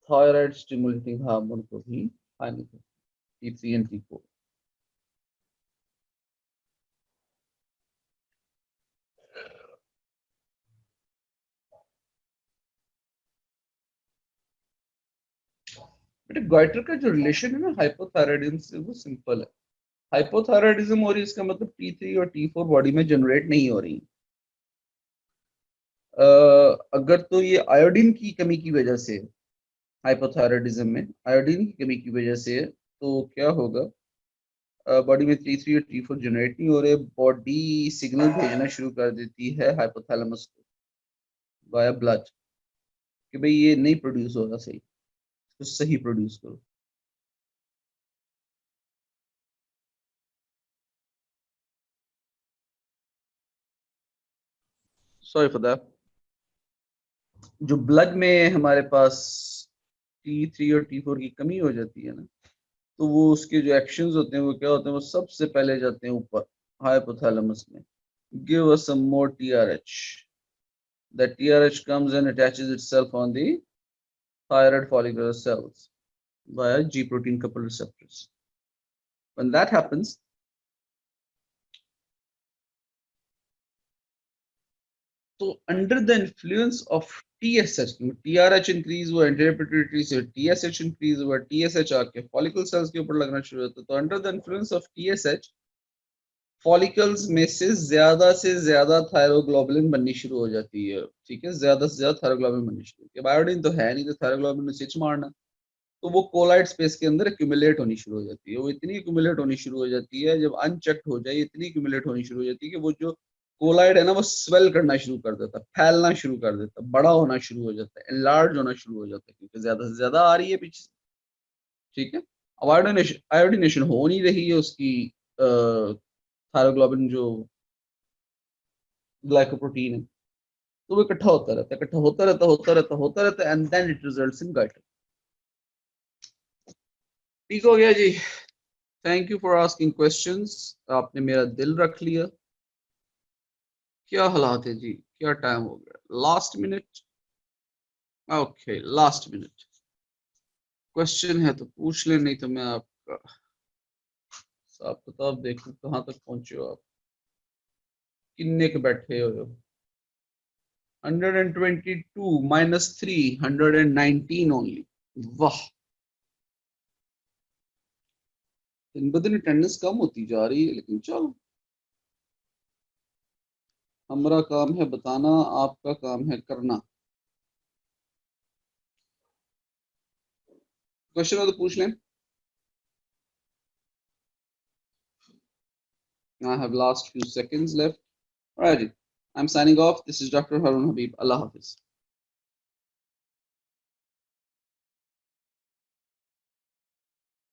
Speaker 1: thyroid stimulating hormone को भी आने थे, T3 and T4. बेटे गाइटर का जो रिलेशन है ना हाइपोथायराइडिज्म से वो सिंपल है। हाइपोथायराइडिज्म हो रही है इसका मतलब T3 और T4 बॉडी में जनरेट नहीं हो रही। अगर तो ये आयोडीन की कमी की वजह से, हाइपोथायराइडिज्म में आयोडीन की कमी की वजह से तो क्या होगा, बॉडी में T3 और T4 जनरेट नहीं हो रहे, बॉडी सिग्नल भेजना शुरू कर देती है हाइपोथैलेमस को वाया ब्लड कि भाई ये नहीं प्रोड्यूस हो रहा सही, तो सही प्रोड्यूस करो। Sorry for that. जो ब्लड में हमारे पास T3 और T4 की कमी हो जाती है ना, तो वो उसके जो एक्शंस होते हैं वो क्या होते हैं, वो सबसे पहले जाते हैं ऊपर हाइपोथैलेमस में, give us some more TRH. That TRH comes and attaches itself on the thyroid follicular cells via G protein coupled receptors. When that happens, so under the influence of TSH, TRH increase हुआ anterior pituitary से TSH increase हुआ, TSH आके follicle cells के ऊपर लगना शुरू होता है। तो under the influence of TSH follicles में से ज्यादा थायरोग्लोबुलिन बननी शुरू हो जाती है। ठीक है, ज्यादा से ज्यादा थायरोग्लोबुलिन बननी शुरू होती है। आयोडीन तो है नहीं, तो थायरोग्लोबुलिन में स्विच मारना, तो वो कोलाइड स्पेस के अंदर एक्यूमुलेट होनी शुरू हो जाती है। वो इतनी एक्यूमुलेट होनी शुरू हो जाती है, जब अनचेक्ड हो जाए इतनी एक्यूमुलेट होनी शुरू हो जाती है कि वो जो कोलाइड है ना वो स्वेल करना शुरू कर देता है, फैलना शुरू कर देता है, बड़ा होना शुरू हो जाता है, एनलार्ज होना शुरू हो जाता है, क्योंकि ज्यादा से ज्यादा आ रही है पीछे। ठीक है, अब आयोडीनेशन आयोडीनेशन हो नहीं रही है उसकी, थायरोग्लोबिन जो ग्लाइकोप्रोटीन है, तो वो इकट्ठा होता रहता है, इकट्ठा होता रहता है and then it results in goitre. ठीक हो गया जी। Thank you for asking questions. आपने मेरा दिल रख लिया। क्या हालात है जी, क्या टाइम हो गया? Last minute. Okay, last minute. Question है तो पूछ ले, नहीं तो मैं आपका हिसाब किताब देखूं कहाँ तक पहुंचे हो आप, किन्ने के बैठे हो। 122 माइनस 3 119 ओनली। वाह, दिन ब दिन अटेंडेंस कम होती जा रही है, लेकिन चलो, हमारा काम है बताना, आपका काम है करना। क्वेश्चन हो तो पूछ लें। I have last few seconds left. Alrighty, I'm signing off. This is Dr. Harun Habib. Allah Hafiz.